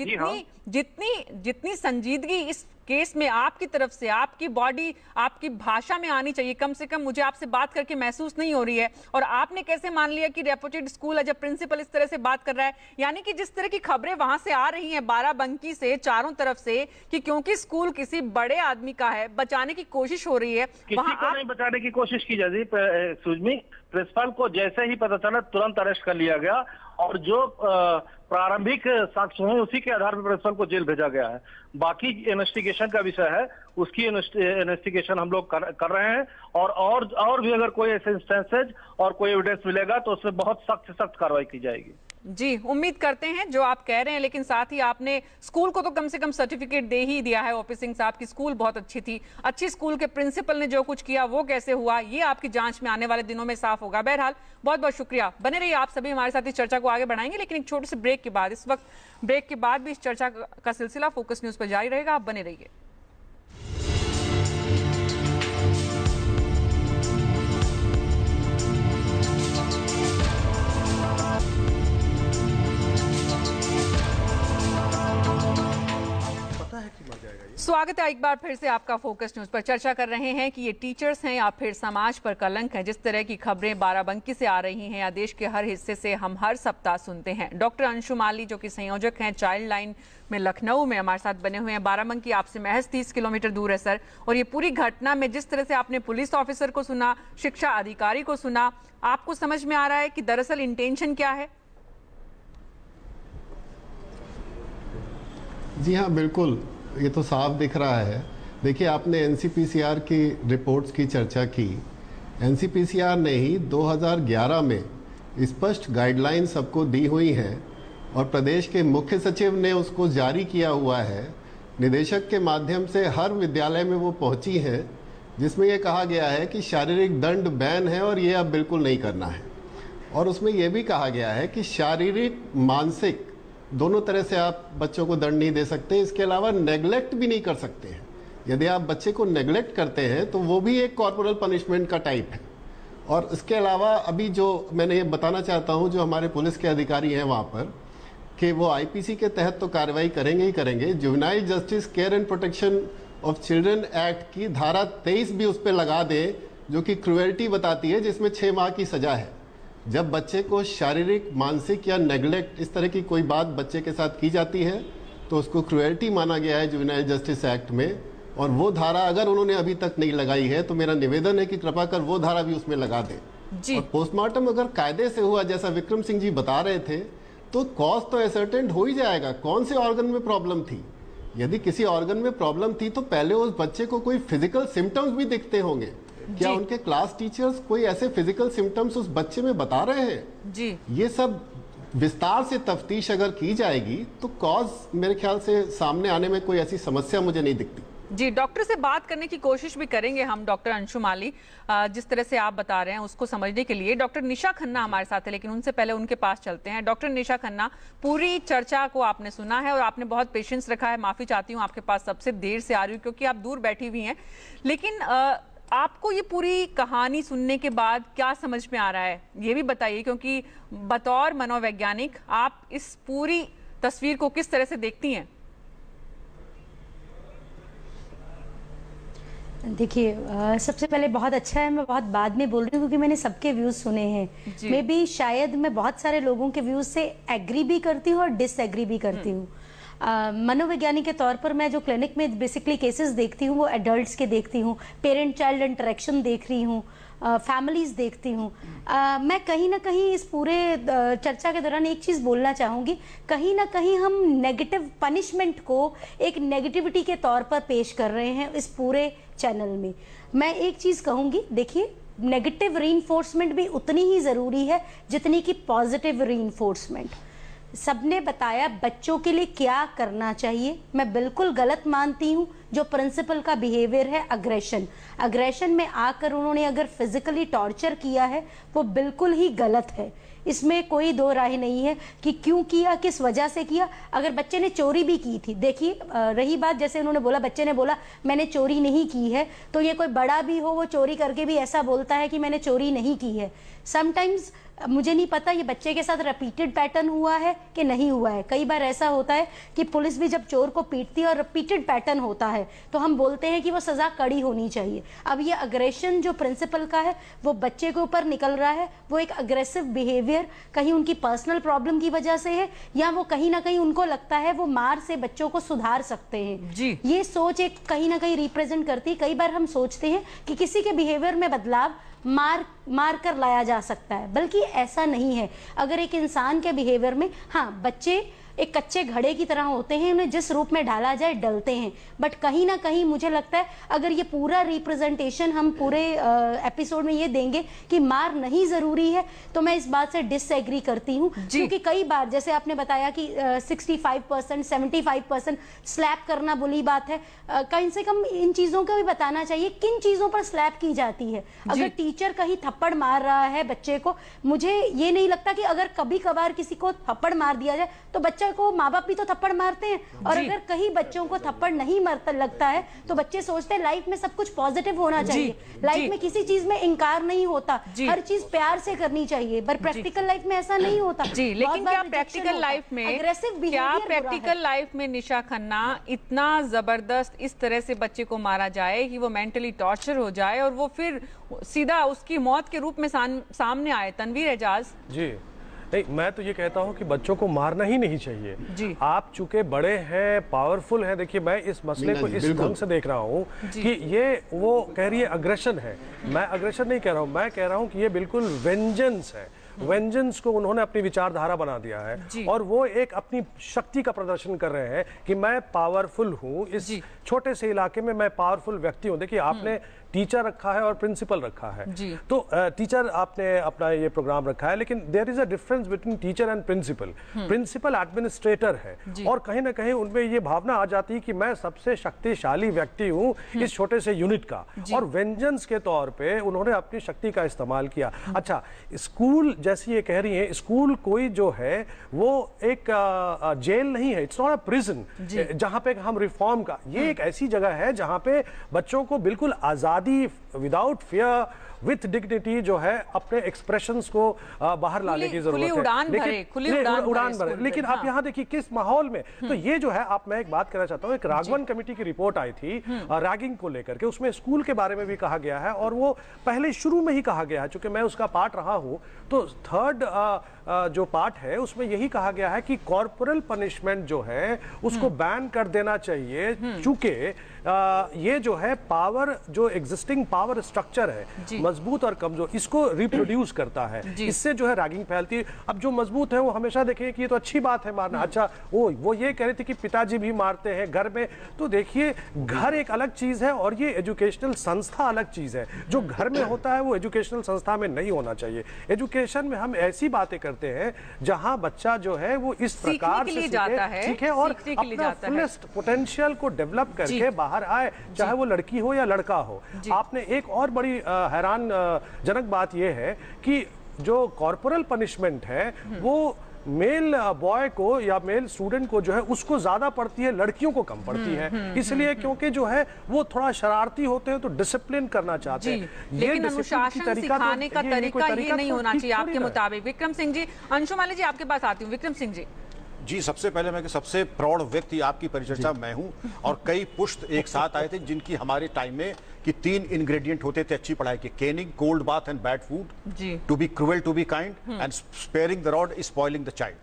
जितनी संजीदगी इस केस में आपकी तरफ से, आपकी बॉडी, आपकी भाषा में आनी चाहिए, कम से कम मुझे आपसे बात करके महसूस नहीं हो रही है। और आपने कैसे मान लिया कि रेपुटेड स्कूल है जब प्रिंसिपल इस तरह से बात कर रहा है? यानी कि जिस तरह की खबरें वहां से आ रही हैं बाराबंकी से चारों तरफ से कि क्योंकि स्कूल किसी बड़े आदमी का है, बचाने की कोशिश हो रही है, किसी को नहीं बचाने की कोशिश की जा रही। सुजमी, प्रिंसिपल को जैसे ही पता चला तुरंत अरेस्ट कर लिया गया और जो प्रारंभिक साक्ष्य हैं उसी के आधार पर प्रिंसिपल को जेल भेजा गया है। बाकी इन्वेस्टिगेशन का विषय है, उसकी इन्वेस्टिगेशन हम लोग कर रहे हैं और भी अगर कोई ऐसे इंस्टेंसेज और कोई एविडेंस मिलेगा तो उसमें बहुत सख्त से सख्त कार्रवाई की जाएगी। जी, उम्मीद करते हैं जो आप कह रहे हैं, लेकिन साथ ही आपने स्कूल को तो कम से कम सर्टिफिकेट दे ही दिया है ओपी सिंह साहब की स्कूल बहुत अच्छी थी। अच्छी स्कूल के प्रिंसिपल ने जो कुछ किया वो कैसे हुआ, ये आपकी जांच में आने वाले दिनों में साफ होगा। बहरहाल बहुत बहुत शुक्रिया, बने रहिए आप सभी हमारे साथ इस चर्चा को आगे बढ़ाएंगे, लेकिन एक छोटे से ब्रेक के बाद, इस वक्त ब्रेक के बाद भी इस चर्चा का सिलसिला फोकस न्यूज पर जारी रहेगा। आप बने रहिए। स्वागत है एक बार फिर से आपका फोकस न्यूज पर। चर्चा कर रहे हैं कि ये टीचर्स हैं या फिर समाज पर कलंक है। जिस तरह की खबरें बाराबंकी से आ रही हैं या देश के हर हिस्से से हम हर सप्ताह सुनते हैं। डॉक्टर अंशु माली जो कि संयोजक हैं चाइल्ड लाइन में लखनऊ में, हमारे साथ बने हुए हैं। बाराबंकी आपसे महज 30 किलोमीटर दूर है सर, और ये पूरी घटना में जिस तरह से आपने पुलिस ऑफिसर को सुना, शिक्षा अधिकारी को सुना, आपको समझ में आ रहा है कि दरअसल इंटेंशन क्या है? जी हाँ, बिल्कुल, ये तो साफ दिख रहा है। देखिए, आपने एनसीपीसीआर की रिपोर्ट्स की चर्चा की। एनसीपीसीआर ने ही 2011 में स्पष्ट गाइडलाइन सबको दी हुई हैं और प्रदेश के मुख्य सचिव ने उसको जारी किया हुआ है। निदेशक के माध्यम से हर विद्यालय में वो पहुंची हैं, जिसमें ये कहा गया है कि शारीरिक दंड बैन है और ये अब बिल्कुल नहीं करना है। और उसमें ये भी कहा गया है कि शारीरिक मानसिक दोनों तरह से आप बच्चों को दंड नहीं दे सकते। इसके अलावा नेग्लेक्ट भी नहीं कर सकते हैं। यदि आप बच्चे को नेग्लेक्ट करते हैं तो वो भी एक कॉर्पोरल पनिशमेंट का टाइप है। और इसके अलावा अभी जो मैंने ये बताना चाहता हूँ, जो हमारे पुलिस के अधिकारी हैं वहाँ पर, कि वो आईपीसी के तहत तो कार्रवाई करेंगे ही करेंगे। Juvenile justice care and protection of children act की धारा 23 भी उस पर लगा दें, जो कि क्रूएल्टी बताती है, जिसमें 6 माह की सजा है। जब बच्चे को शारीरिक, मानसिक या नेग्लेक्ट इस तरह की कोई बात बच्चे के साथ की जाती है तो उसको क्रूएल्टी माना गया है जुवेनाइल जस्टिस एक्ट में। और वो धारा अगर उन्होंने अभी तक नहीं लगाई है तो मेरा निवेदन है कि कृपा कर वो धारा भी उसमें लगा दें। और पोस्टमार्टम अगर कायदे से हुआ, जैसा विक्रम सिंह जी बता रहे थे, तो कॉज तो एसर्टेंट हो ही जाएगा। कौन से ऑर्गन में प्रॉब्लम थी? यदि किसी ऑर्गन में प्रॉब्लम थी तो पहले उस बच्चे को कोई फिजिकल सिम्टम्स भी दिखते होंगे। क्या उनके क्लास टीचर्स कोई ऐसे फिजिकल सिम्टम्स उस बच्चे में बता रहे हैं? जी, ये सब विस्तार से तफ्तीश अगर की जाएगी तो कॉज मेरे ख्याल से सामने आने में कोई ऐसी समस्या मुझे नहीं दिखती। जी, डॉक्टर से बात करने की कोशिश भी करेंगे हम, डॉक्टर अंशु माली, जिस तरह से आप बता रहे हैं उसको समझने के लिए। डॉक्टर निशा खन्ना हमारे साथ है, लेकिन उनसे पहले उनके पास चलते हैं। डॉक्टर निशा खन्ना, पूरी चर्चा को आपने सुना है और आपने बहुत पेशेंस रखा है। माफी चाहती हूँ, आपके पास सबसे देर से आ रही हूँ क्योंकि आप दूर बैठी हुई हैं, लेकिन आपको ये पूरी कहानी सुनने के बाद क्या समझ में आ रहा है ये भी बताइए, क्योंकि बतौर मनोवैज्ञानिक आप इस पूरी तस्वीर को किस तरह से देखती हैं? देखिए, सबसे पहले बहुत अच्छा है, मैं बहुत बाद में बोल रही हूँ क्योंकि मैंने सबके व्यूज सुने हैं। मैं भी शायद मैं बहुत सारे लोगों के व्यूज से एग्री भी करती हूँ और डिसएग्री भी करती हूँ। मनोवैज्ञानिक के तौर पर मैं जो क्लिनिक में बेसिकली केसेस देखती हूँ वो एडल्ट्स के देखती हूँ, पेरेंट चाइल्ड इंटरेक्शन देख रही हूँ, फैमिलीज देखती हूँ। मैं कहीं ना कहीं इस पूरे चर्चा के दौरान एक चीज़ बोलना चाहूँगी, कहीं ना कहीं हम नेगेटिव पनिशमेंट को एक नेगेटिविटी के तौर पर पेश कर रहे हैं इस पूरे चैनल में। मैं एक चीज़ कहूँगी, देखिए, नेगेटिव रीइंफोर्समेंट भी उतनी ही ज़रूरी है जितनी कि पॉजिटिव रीइंफोर्समेंट। सबने बताया बच्चों के लिए क्या करना चाहिए। मैं बिल्कुल गलत मानती हूँ जो प्रिंसिपल का बिहेवियर है अग्रेशन में आकर उन्होंने अगर फिजिकली टॉर्चर किया है वो बिल्कुल ही गलत है। इसमें कोई दो राय नहीं है कि क्यों किया, किस वजह से किया। अगर बच्चे ने चोरी भी की थी, देखिए रही बात जैसे उन्होंने बोला, बच्चे ने बोला मैंने चोरी नहीं की है, तो ये कोई बड़ा भी हो वो चोरी करके भी ऐसा बोलता है कि मैंने चोरी नहीं की है। समटाइम्स मुझे नहीं पता ये बच्चे के साथ रिपीटेड पैटर्न हुआ है कि नहीं हुआ है। कई बार ऐसा होता है कि पुलिस भी जब चोर को पीटती है और रिपीटेड पैटर्न होता है तो हम बोलते हैं कि वो सज़ा कड़ी होनी चाहिए। अब ये अग्रेशन जो प्रिंसिपल का है वो बच्चे के ऊपर निकल रहा है, वो एक अग्रेसिव बिहेवियर कहीं उनकी पर्सनल प्रॉब्लम की वजह से है या वो कहीं ना कहीं उनको लगता है वो मार से बच्चों को सुधार सकते हैं जी। ये सोच एक कहीं ना कहीं रिप्रेजेंट करती है। कई बार हम सोचते हैं कि किसी के बिहेवियर में बदलाव मार कर लाया जा सकता है, बल्कि ऐसा नहीं है। अगर एक इंसान के बिहेवियर में, हाँ बच्चे एक कच्चे घड़े की तरह होते हैं, उन्हें जिस रूप में डाला जाए डलते हैं, बट कहीं ना कहीं मुझे लगता है अगर ये पूरा रिप्रेजेंटेशन हम पूरे एपिसोड में ये देंगे कि मार नहीं ज़रूरी है तो मैं इस बात से डिसएग्री करती हूँ। क्योंकि कई बार जैसे आपने बताया कि 65% 75% स्लैप करना बुरी बात है। कम से कम इन चीज़ों का भी बताना चाहिए किन चीज़ों पर स्लैप की जाती है। अगर टीचर कहीं थप्पड़ मार रहा है बच्चे को, मुझे ये नहीं लगता कि अगर कभी कभार किसी को थप्पड़ मार दिया जाए तो बच्चा को माँ बाप भी तो थप्पड़ मारते हैं, और अगर कहीं बच्चों को थप्पड़ नहीं मारता लगता है तो बच्चे सोचते हैं लाइफ में सब कुछ पॉजिटिव होना चाहिए, लाइफ में किसी चीज में इंकार नहीं होता, हर चीज प्यार से करनी चाहिए, पर प्रैक्टिकल लाइफ में ऐसा नहीं होता जी। लेकिन क्या प्रैक्टिकल लाइफ में निशा खन्ना इतना जबरदस्त इस तरह से बच्चे को मारा जाए कि वो मेंटली टॉर्चर हो जाए और वो फिर सीधा उसकी मौत के रूप में सामने आए? तनवीर एजाज जी। नहीं, मैं तो ये कहता हूँ कि बच्चों को मारना ही नहीं चाहिए जी। आप चूंकि बड़े हैं, पावरफुल हैं, देखिए मैं इस मसले को इस ढंग से देख रहा हूँ कि ये वो कह रही है अग्रेशन है, मैं अग्रेशन नहीं कह रहा हूँ, मैं कह रहा हूँ कि ये बिल्कुल वेंजेंस है। वेंजेंस को उन्होंने अपनी विचारधारा बना दिया है और वो एक अपनी शक्ति का प्रदर्शन कर रहे हैं कि मैं पावरफुल हूँ, इस छोटे से इलाके में मैं पावरफुल व्यक्ति हूँ। देखिए आपने टीचर रखा है और प्रिंसिपल रखा है, तो टीचर आपने अपना ये प्रोग्राम रखा है, लेकिन there is a difference between teacher and principal. Principal administrator है और कहीं ना कहीं उनमें ये भावना आ जाती है कि मैं सबसे शक्तिशाली व्यक्ति हूँ इस छोटे से यूनिट का, और वेंजेंस के तौर पे उन्होंने अपनी शक्ति का इस्तेमाल किया। अच्छा, स्कूल जैसी ये कह रही है, स्कूल कोई जो है वो एक जेल नहीं है, इट्स नॉट अ प्रिजन जहां पे हम रिफॉर्म का, ये एक ऐसी जगह है जहां पे बच्चों को बिल्कुल आजादी विदाउट फियर विथ डिग्निटी जो है अपने एक्सप्रेशंस को बाहर लाने की जरूरत है। खुली उड़ान भरे। लेकिन आप यहाँ देखिए किस माहौल में, तो ये जो है आप, मैं एक बात कहना चाहता हूँ, एक राघवन कमेटी की रिपोर्ट आई थी रैगिंग को लेकर के, उसमें स्कूल के बारे में भी कहा गया है और वो पहले शुरू में ही कहा गया है, चूंकि मैं उसका पार्ट रहा हूँ, तो थर्ड जो पार्ट है उसमें यही कहा गया है कि कॉर्पोरल पनिशमेंट जो है उसको बैन कर देना चाहिए, चूंकि ये जो है पावर, जो एग्जिस्टिंग पावर स्ट्रक्चर है मजबूत और कमजोर, इसको रिप्रोड्यूस करता है, इससे जो है रैगिंग फैलती है। अब जो मजबूत है वो हमेशा देखें कि ये तो अच्छी बात है मारना। अच्छा, वो ये कह रहे थे कि पिताजी भी मारते हैं घर में, तो देखिए घर एक अलग चीज है और ये एजुकेशनल संस्था अलग चीज है। जो घर में होता है वो एजुकेशनल संस्था में नहीं होना चाहिए। एजुकेशन में हम ऐसी बातें करते हैं जहां बच्चा जो है वो इस प्रकार से सीखे और अपना फुलेस्ट पोटेंशियल को डेवलप करके बाहर आए, चाहे वो लड़की हो या लड़का हो। आपने एक और बड़ी हैरान जनक बात यह है कि जो कॉर्पोरल पनिशमेंट है वो मेल बॉय को या मेल स्टूडेंट को जो है उसको ज्यादा पड़ती है, लड़कियों को कम पड़ती है, इसलिए क्योंकि जो है वो थोड़ा शरारती होते हैं तो डिसिप्लिन करना चाहते हैं। लेकिन अनुशासन सिखाने का तरीका ये नहीं होना चाहिए आपके मुताबिक। विक्रम सिंह जी, अंशुमाली जी आपके पास आती हूँ। विक्रम सिंह जी, सबसे पहले मैं सबसे प्रौढ़ व्यक्ति आपकी परिचर्चा मैं हूं और कई पुष्ट एक साथ आए थे जिनकी हमारे टाइम में कि 3 इंग्रेडिएंट होते थे अच्छी पढ़ाई के: caning, cold bath and bad food, to be cruel, to be kind and sparing the rod, spoiling the child.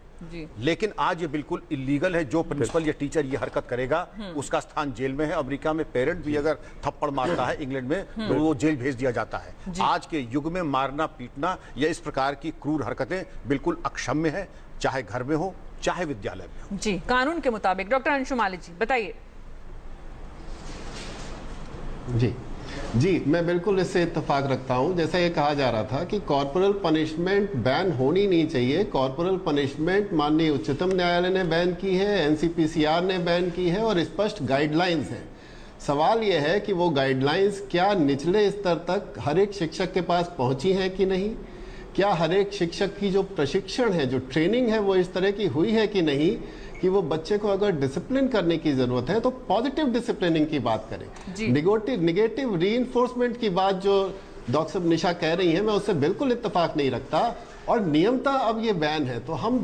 लेकिन आज ये बिल्कुल इलीगल है। जो प्रिंसिपल या टीचर ये हरकत करेगा उसका स्थान जेल में है। अमेरिका में पेरेंट भी अगर थप्पड़ मारता है, इंग्लैंड में, तो वो जेल भेज दिया जाता है। आज के युग में मारना पीटना या इस प्रकार की क्रूर हरकतें बिल्कुल अक्षम्य है, चाहे घर में हो चाहे विद्यालय में हो। जी, कानून के मुताबिक। डॉक्टर अंशुमाली जी बताइए। जी, मैं बिल्कुल इससे इत्तेफाक रखता हूं। जैसा ये कहा जा रहा था कि कॉर्पोरल पनिशमेंट बैन होनी नहीं चाहिए। कॉर्पोरल पनिशमेंट माननीय उच्चतम न्यायालय ने बैन की है, एनसीपीसीआर ने बैन की है और स्पष्ट गाइडलाइंस हैं। सवाल यह है कि वो गाइडलाइंस क्या निचले स्तर तक हर एक शिक्षक के पास पहुंची हैं कि नहीं, क्या हर एक शिक्षक की जो प्रशिक्षण है, जो ट्रेनिंग है, वो इस तरह की हुई है कि नहीं कि वो बच्चे को अगर डिसिप्लिन करने की जरूरत है तो पॉजिटिव डिसिप्लिनिंग की बात करें। निगेटिव रीइंफोर्समेंट की बात जो डॉक्टर साहब निशा कह रही है, मैं उससे बिल्कुल इत्तेफाक नहीं रखता। और नियमता अब ये बैन है, तो हम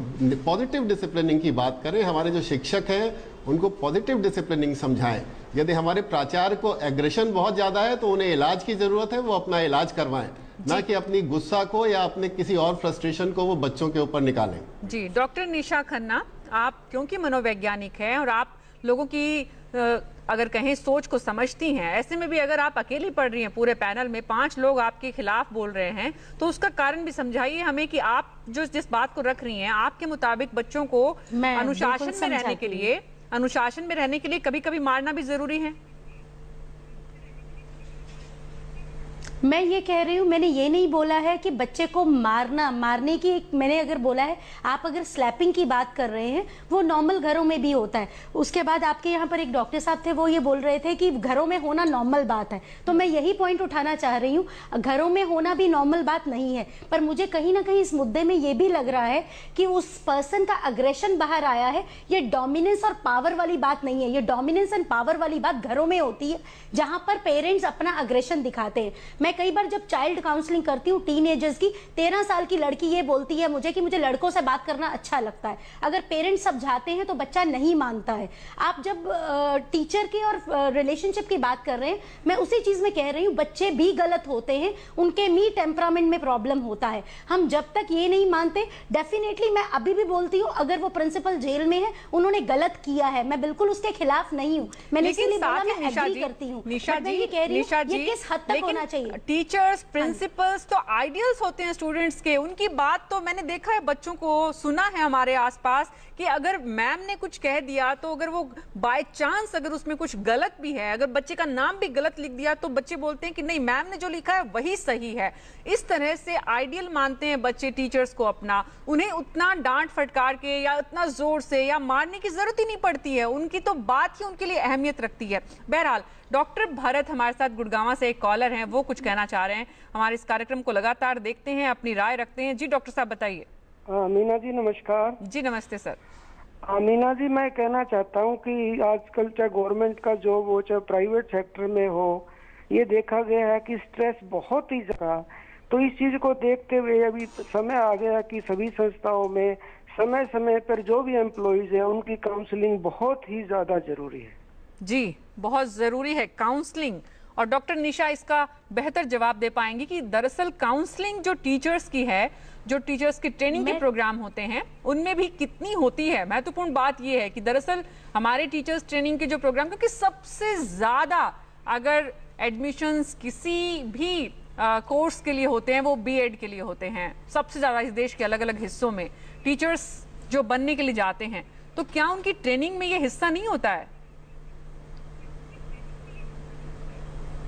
पॉजिटिव डिसिप्लिनिंग की बात करें। हमारे जो शिक्षक हैं उनको पॉजिटिव डिसिप्लिनिंग समझाएं। यदि हमारे प्राचार्य को एग्रेशन बहुत ज्यादा है तो उन्हें इलाज की जरूरत है, वो अपना इलाज करवाएं, ना कि अपनी गुस्सा को या अपने किसी और फ्रस्ट्रेशन को वो बच्चों के ऊपर निकालें। जी डॉक्टर निशा खन्ना, आप क्योंकि मनोवैज्ञानिक हैं और आप लोगों की अगर कहें सोच को समझती हैं, ऐसे में भी अगर आप अकेली पढ़ रही हैं, पूरे पैनल में 5 लोग आपके खिलाफ बोल रहे हैं, तो उसका कारण भी समझाइए हमें कि आप जो जिस बात को रख रही हैं, आपके मुताबिक बच्चों को अनुशासन में रहने के लिए कभी कभी मारना भी जरूरी है। मैं ये कह रही हूँ, मैंने ये नहीं बोला है कि बच्चे को मारने की मैंने अगर बोला है, आप अगर स्लैपिंग की बात कर रहे हैं वो नॉर्मल घरों में भी होता है। उसके बाद आपके यहाँ पर एक डॉक्टर साहब थे, वो ये बोल रहे थे कि घरों में होना नॉर्मल बात है, तो मैं यही पॉइंट उठाना चाह रही हूँ, घरों में होना भी नॉर्मल बात नहीं है। पर मुझे कहीं ना कहीं इस मुद्दे में ये भी लग रहा है कि उस पर्सन का अग्रेशन बाहर आया है। ये डोमिनेंस और पावर वाली बात नहीं है, ये डोमिनेंस एंड पावर वाली बात घरों में होती है, जहां पर पेरेंट्स अपना अग्रेशन दिखाते हैं। मैं कई बार जब चाइल्ड काउंसलिंग करती हूँ टीनेजर्स की, 13 साल की लड़की ये बोलती है मुझे कि मुझे लड़कों से बात करना अच्छा लगता है। अगर पेरेंट्स समझाते हैं तो बच्चा नहीं मानता है। आप जब टीचर की और रिलेशनशिप की बात कर रहे हैं, मैं उसी चीज में कह रही हूँ, बच्चे भी गलत होते हैं, उनके मी टेम्परामेंट में प्रॉब्लम होता है। हम जब तक ये नहीं मानते, डेफिनेटली मैं अभी भी बोलती हूँ, अगर वो प्रिंसिपल जेल में है, उन्होंने गलत किया है, मैं बिल्कुल उसके खिलाफ नहीं हूँ। मैंने इसलिए बोला मैं एग्री करती हूँ, मैं ये कह रही हूँ ये किस हद तक होना चाहिए। टीचर्स, प्रिंसिपल्स तो आइडियल्स होते हैं स्टूडेंट्स के, उनकी बात तो मैंने देखा है, बच्चों को सुना है हमारे आसपास कि अगर मैम ने कुछ कह दिया तो अगर वो बाय चांस अगर उसमें कुछ गलत भी है, अगर बच्चे का नाम भी गलत लिख दिया तो बच्चे बोलते हैं कि नहीं मैम ने जो लिखा है वही सही है। इस तरह से आइडियल मानते हैं बच्चे टीचर्स को अपना, उन्हें उतना डांट फटकार के या उतना जोर से या मारने की जरूरत ही नहीं पड़ती है, उनकी तो बात ही उनके लिए अहमियत रखती है। बहरहाल डॉक्टर भरत हमारे साथ गुड़गांव से एक कॉलर हैं, वो कुछ कहना चाह रहे हैं। हमारे इस कार्यक्रम को लगातार देखते हैं, अपनी राय रखते हैं। जी डॉक्टर साहब बताइए। मीना जी नमस्कार। जी नमस्ते सर। मीना जी मैं कहना चाहता हूँ कि आजकल चाहे गवर्नमेंट का जॉब हो चाहे प्राइवेट सेक्टर में हो, ये देखा गया है कि स्ट्रेस बहुत ही ज्यादा, तो इस चीज को देखते हुए अभी समय आ गया कि सभी संस्थाओं में समय समय पर जो भी एम्प्लॉइज है उनकी काउंसलिंग बहुत ही ज्यादा जरूरी है। जी बहुत जरूरी है काउंसलिंग, और डॉक्टर निशा इसका बेहतर जवाब दे पाएंगी कि दरअसल काउंसलिंग जो टीचर्स की है, जो टीचर्स की ट्रेनिंग के प्रोग्राम होते हैं, उनमें भी कितनी होती है। महत्वपूर्ण बात यह है कि दरअसल हमारे टीचर्स ट्रेनिंग के जो प्रोग्राम, क्योंकि सबसे ज्यादा अगर एडमिशंस किसी भी कोर्स के लिए होते हैं वो बीएड के लिए होते हैं, सबसे ज्यादा इस देश के अलग अलग हिस्सों में टीचर्स जो बनने के लिए जाते हैं, तो क्या उनकी ट्रेनिंग में ये हिस्सा नहीं होता है?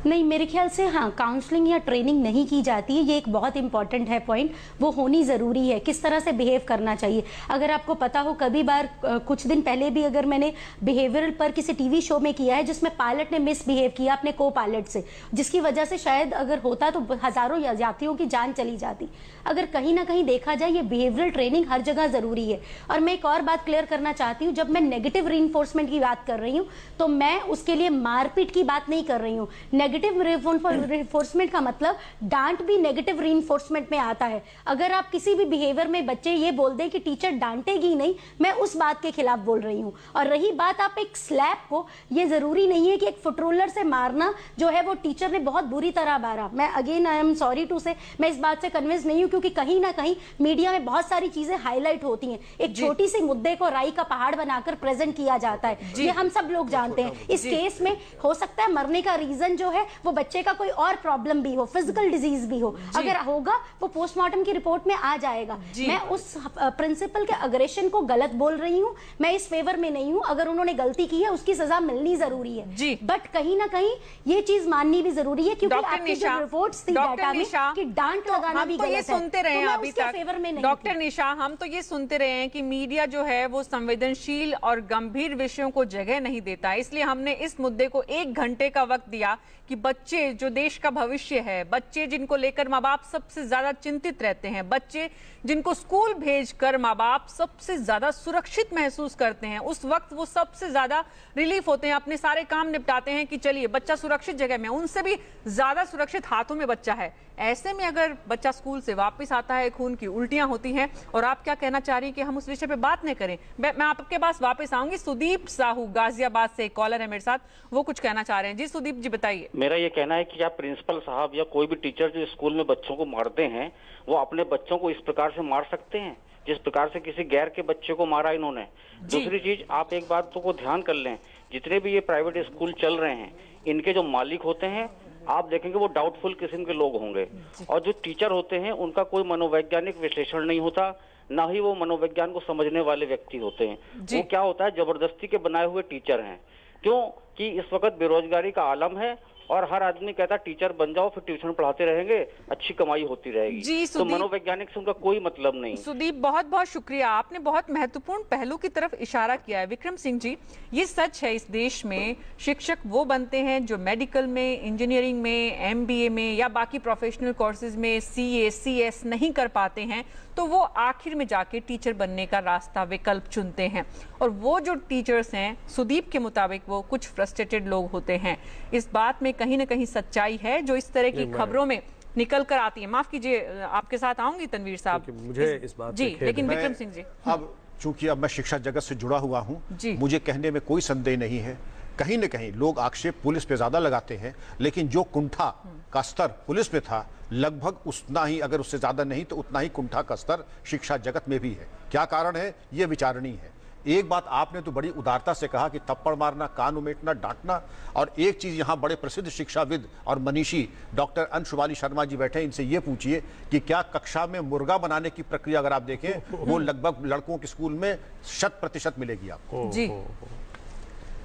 नहीं, मेरे ख्याल से हाँ, काउंसलिंग या ट्रेनिंग नहीं की जाती है, ये एक बहुत इंपॉर्टेंट है पॉइंट, वो होनी ज़रूरी है। किस तरह से बिहेव करना चाहिए, अगर आपको पता हो, कभी बार कुछ दिन पहले भी अगर मैंने बिहेवियरल पर किसी टीवी शो में किया है जिसमें पायलट ने मिसबिहेव किया अपने को पायलट से, जिसकी वजह से शायद अगर होता तो हज़ारों यात्रियों की जान चली जाती। अगर कहीं ना कहीं देखा जाए, ये बिहेवियरल ट्रेनिंग हर जगह ज़रूरी है। और मैं एक और बात क्लियर करना चाहती हूँ, जब मैं नेगेटिव रीइंफोर्समेंट की बात कर रही हूँ तो मैं उसके लिए मारपीट की बात नहीं कर रही हूँ। नेगेटिव रीइंफोर्समेंट का मतलब डांट भी नेगेटिव रीइंफोर्समेंट में आता है। अगर आप किसी भी बिहेवियर में बच्चे ये बोल दें कि टीचर डांटेगी नहीं, मैं उस बात के खिलाफ बोल रही हूँ। और रही बात आप एक स्लैप को, ये जरूरी नहीं है कि एक फुटरोलर से मारना जो है वो टीचर ने बहुत बुरी तरह मारा। मैं again I am sorry to say, मैं इस बात से कन्विंस नहीं हूँ, क्योंकि कहीं ना कहीं मीडिया में बहुत सारी चीजें हाईलाइट होती हैं, एक छोटी सी मुद्दे को राई का पहाड़ बनाकर प्रेजेंट किया जाता है, ये हम सब लोग जानते हैं। इस केस में हो सकता है मरने का रीजन जो है वो बच्चे का कोई और प्रॉब्लम भी हो, फिजिकल डिजीज भी हो, अगर होगा वो पोस्टमार्टम की रिपोर्ट में आ जाएगा। मैं उस प्रिंसिपल के अग्रेशन को गलत बोल रही हूँ, मैं इस फेवर में नहीं हूँ। अगर उन्होंने गलती की है उसकी सजा मिलनी जरूरी है, बट कहीं ना कहीं ये चीज माननी भी जरूरी है, क्योंकि आपकी जो रिपोर्ट्स थी डाटा में कि डांट लगाना भी गलत है, सुनते रहे हैं अभी तक फेवर में नहीं। डॉक्टर निशा, हम तो ये सुनते रहे हैं कि मीडिया जो है वो संवेदनशील और गंभीर विषयों को जगह नहीं देता, इसलिए हमने इस मुद्दे को 1 घंटे का वक्त दिया कि बच्चे जो देश का भविष्य है, बच्चे जिनको लेकर माँ बाप सबसे ज्यादा चिंतित रहते हैं, बच्चे जिनको स्कूल भेजकर माँ बाप सबसे ज्यादा सुरक्षित महसूस करते हैं, उस वक्त वो सबसे ज्यादा रिलीफ होते हैं, अपने सारे काम निपटाते हैं कि चलिए बच्चा सुरक्षित जगह में, उनसे भी ज्यादा सुरक्षित हाथों में बच्चा है। ऐसे में अगर बच्चा स्कूल से वापस आता है, खून की उल्टियां होती हैं, और आप क्या कहना चाह रही हैं कि हम उस विषय पे बात नहीं करें? मैं आपके पास वापस आऊंगी। सुदीप साहू गाजियाबाद से एक कॉलर है मेरे साथ, वो कुछ कहना चाह रहे हैं। जी सुदीप जी बताइए। मेरा ये कहना है कि क्या प्रिंसिपल साहब या कोई भी टीचर जो स्कूल में बच्चों को मारते हैं, वो अपने बच्चों को इस प्रकार से मार सकते हैं जिस प्रकार से किसी गैर के बच्चे को मारा इन्होंने? दूसरी चीज, आप एक बात को ध्यान कर लें, जितने भी ये प्राइवेट स्कूल चल रहे हैं, इनके जो मालिक होते हैं आप देखेंगे वो डाउटफुल किस्म के लोग होंगे, और जो टीचर होते हैं उनका कोई मनोवैज्ञानिक विश्लेषण नहीं होता, ना ही वो मनोविज्ञान को समझने वाले व्यक्ति होते हैं। वो क्या होता है, जबरदस्ती के बनाए हुए टीचर हैं। क्यों कि इस वक्त बेरोजगारी का आलम है और हर आदमी कहता है टीचर बन जाओ, फिर ट्यूशन पढ़ाते रहेंगे, अच्छी कमाई होती रहेगी। तो मनोवैज्ञानिक से उनका कोई मतलब नहीं। सुदीप बहुत बहुत शुक्रिया, आपने बहुत महत्वपूर्ण पहलू की तरफ इशारा किया है। विक्रम सिंह जी, ये सच है, इस देश में शिक्षक वो बनते हैं जो मेडिकल में, इंजीनियरिंग में, MBA में या बाकी प्रोफेशनल कोर्सेज में CA CS नहीं कर पाते हैं, तो वो आखिर में जाके टीचर बनने का रास्ता, विकल्प चुनते हैं। और वो जो टीचर्स हैं, सुदीप के मुताबिक वो कुछ फ्रस्ट्रेटेड लोग होते हैं। इस बात में कहीं ना कहीं सच्चाई है जो इस तरह की खबरों में निकल कर आती है। माफ कीजिए, आपके साथ आऊंगी तनवीर साहब। मुझे इस बात जी, लेकिन विक्रम सिंह जी, अब चूंकि अब मैं शिक्षा जगत से जुड़ा हुआ हूं, मुझे कहने में कोई संदेह नहीं है, कहीं न कहीं लोग आक्षेप पुलिस पे ज्यादा लगाते हैं, लेकिन जो कुंठा का स्तर पुलिस पे था, लगभग उतना ही, अगर उससे ज्यादा नहीं तो उतना ही कुंठा का स्तर शिक्षा जगत में भी है। क्या कारण है, ये विचारणीय है। एक बात आपने तो बड़ी उदारता से कहा कि थप्पड़ मारना, कान उमेटना, डांटना, और एक चीज यहाँ बड़े प्रसिद्ध शिक्षाविद और मनीषी डॉक्टर अंशुमाली शर्मा जी बैठे, इनसे ये पूछिए कि क्या कक्षा में मुर्गा बनाने की प्रक्रिया अगर आप देखें वो लगभग लड़कों के स्कूल में 100% मिलेगी आपको। जी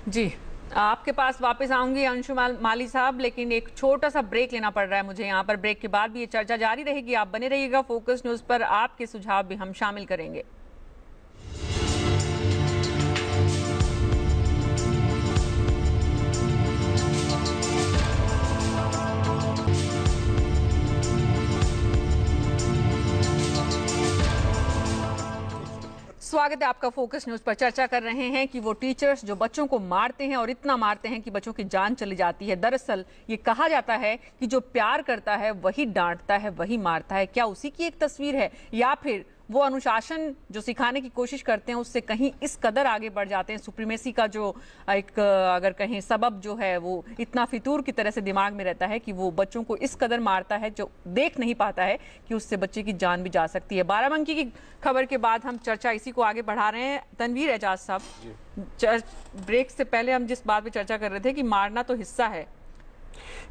जी, आपके पास वापस आऊंगी अंशुमाली साहब, लेकिन एक छोटा सा ब्रेक लेना पड़ रहा है मुझे यहाँ पर। ब्रेक के बाद भी ये चर्चा जारी रहेगी, आप बने रहिएगा फोकस न्यूज पर, आपके सुझाव भी हम शामिल करेंगे। स्वागत है आपका फोकस न्यूज पर। चर्चा कर रहे हैं कि वो टीचर्स जो बच्चों को मारते हैं और इतना मारते हैं कि बच्चों की जान चली जाती है। दरअसल ये कहा जाता है कि जो प्यार करता है वही डांटता है, वही मारता है। क्या उसी की एक तस्वीर है, या फिर वो अनुशासन जो सिखाने की कोशिश करते हैं उससे कहीं इस कदर आगे बढ़ जाते हैं? सुप्रीमेसी का जो एक अगर कहीं सबब जो है वो इतना फितूर की तरह से दिमाग में रहता है कि वो बच्चों को इस कदर मारता है जो देख नहीं पाता है कि उससे बच्चे की जान भी जा सकती है। बाराबंकी की खबर के बाद हम चर्चा इसी को आगे बढ़ा रहे हैं। तनवीर एजाज साहब, ब्रेक से पहले हम जिस बात पर चर्चा कर रहे थे कि मारना तो हिस्सा है,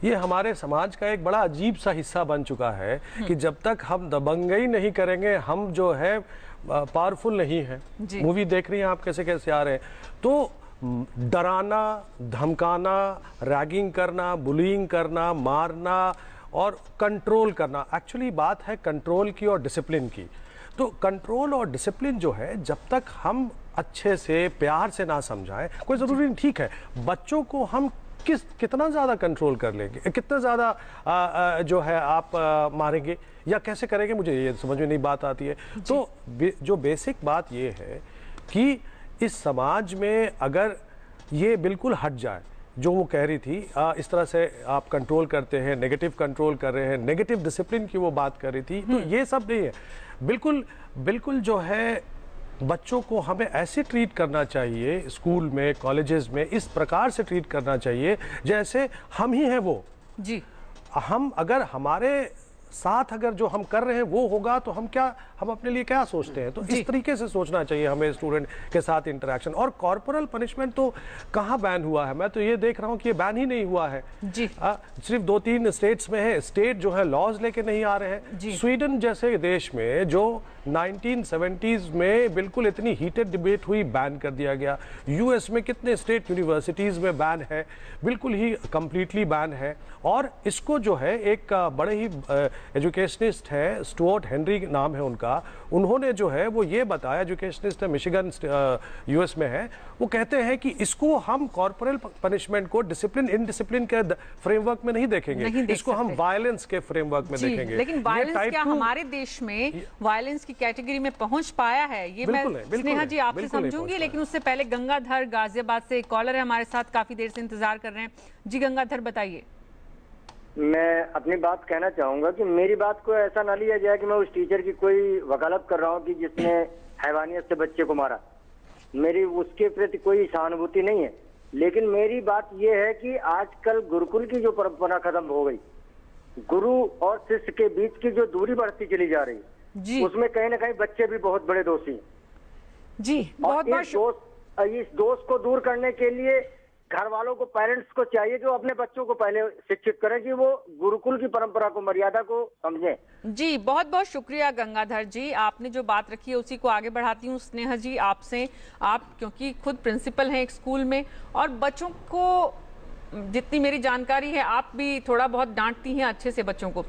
ये हमारे समाज का एक बड़ा अजीब सा हिस्सा बन चुका है कि जब तक हम दबंगई नहीं करेंगे, हम जो है पावरफुल नहीं है। मूवी देख रही हैं आप कैसे कैसे आ रहे हैं, तो डराना, धमकाना, रैगिंग करना, बुलिंग करना, मारना और कंट्रोल करना, एक्चुअली बात है कंट्रोल की और डिसिप्लिन की। तो कंट्रोल और डिसिप्लिन जो है, जब तक हम अच्छे से प्यार से ना समझाएं, कोई ज़रूरी नहीं। ठीक है, बच्चों को हम कितना ज़्यादा कंट्रोल कर लेंगे, कितना ज़्यादा जो है आप मारेंगे या कैसे करेंगे, मुझे ये समझ में नहीं बात आती है। तो जो बेसिक बात ये है कि इस समाज में अगर ये बिल्कुल हट जाए, जो वो कह रही थी, इस तरह से आप कंट्रोल करते हैं, नेगेटिव कंट्रोल कर रहे हैं, नेगेटिव डिसिप्लिन की वो बात कर रही थी, तो ये सब नहीं है। बिल्कुल जो है बच्चों को हमें ऐसे ट्रीट करना चाहिए, स्कूल में, कॉलेजेस में इस प्रकार से ट्रीट करना चाहिए जैसे हम ही हैं वो। जी, हम अगर हमारे साथ अगर जो हम कर रहे हैं वो होगा तो हम अपने लिए क्या सोचते हैं, तो इस तरीके से सोचना चाहिए हमें स्टूडेंट के साथ इंटरेक्शन। और कॉर्पोरल पनिशमेंट तो कहाँ बैन हुआ है, मैं तो ये देख रहा हूँ कि ये बैन ही नहीं हुआ है जी। सिर्फ 2-3 स्टेट्स में है, स्टेट जो है लॉज लेके नहीं आ रहे हैं। स्वीडन जैसे देश में जो 1970s में बिल्कुल इतनी हीटेड डिबेट हुई, बैन कर दिया गया। यूएस में कितने स्टेट यूनिवर्सिटीज़ में बैन है, बिल्कुल ही कंप्लीटली बैन है। और इसको जो है एक बड़े ही एजुकेशनिस्ट है, स्टुअर्ट हेनरी नाम है उनका, उन्होंने जो है वो ये बताया, एजुकेशनिस्ट है, मिशिगन यूएस में है, वो कहते हैं कि इसको हम कॉर्पोरल पनिशमेंट को डिसिप्लिन इनडिसिप्लिन के फ्रेमवर्क में नहीं देखेंगे, इसको हम वायलेंस के फ्रेमवर्क में देखेंगे। लेकिन वायलेंस क्या हमारे देश में वायलेंस की कैटेगरी में पहुंच पाया है? ये मैं स्नेहा जी आपसे समझूंगी, लेकिन उससे पहले गंगाधर गाजियाबाद से एक कॉलर है हमारे साथ, काफी देर से इंतजार कर रहे हैं। जी गंगाधर बताइए। मैं अपनी बात कहना चाहूंगा कि मेरी बात को ऐसा ना लिया जाए कि मैं उस टीचर की कोई वकालत कर रहा हूं कि जिसने हैवानियत से बच्चे को मारा। मेरी उसके प्रति कोई सहानुभूति नहीं है, लेकिन मेरी बात यह है कि आजकल गुरुकुल की जो परंपरा खत्म हो गई, गुरु और शिष्य के बीच की जो दूरी बढ़ती चली जा रही है, उसमें कहीं ना कहीं बच्चे भी बहुत बड़े दोषी हैं। जी बहुत इस दोष को दूर करने के लिए घर वालों को, पेरेंट्स को चाहिए कि वो अपने बच्चों को पहले शिक्षित करें कि वो गुरुकुल की परंपरा को, मर्यादा को समझें। जी बहुत बहुत शुक्रिया गंगाधर जी, आपने जो बात रखी है उसी को आगे बढ़ाती हूँ स्नेहा जी आपसे। आप क्योंकि खुद प्रिंसिपल हैं एक स्कूल में और बच्चों को, जितनी मेरी जानकारी है आप भी थोड़ा बहुत डांटती हैं अच्छे से बच्चों को,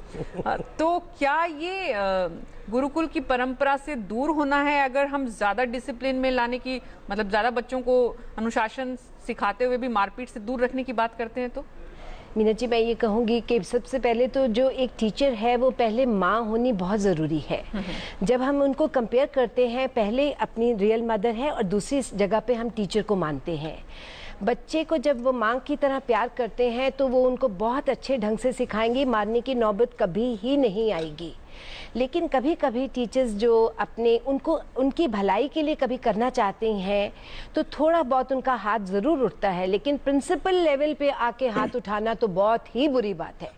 तो क्या ये गुरुकुल की परंपरा से दूर होना है अगर हम ज्यादा डिसिप्लिन में लाने की, मतलब ज्यादा बच्चों को अनुशासन सिखाते हुए भी मारपीट से दूर रखने की बात करते हैं? तो मीना जी मैं ये कहूँगी कि सबसे पहले तो जो एक टीचर है वो पहले माँ होनी बहुत ज़रूरी है। जब हम उनको कंपेयर करते हैं, पहले अपनी रियल मदर है और दूसरी जगह पे हम टीचर को मानते हैं। बच्चे को जब वो माँ की तरह प्यार करते हैं तो वो उनको बहुत अच्छे ढंग से सिखाएंगे, मारने की नौबत कभी ही नहीं आएगी। लेकिन कभी कभी टीचर्स जो अपने उनकी भलाई के लिए कभी करना चाहते हैं तो थोड़ा बहुत उनका हाथ ज़रूर उठता है, लेकिन प्रिंसिपल लेवल पे आके हाथ उठाना तो बहुत ही बुरी बात है,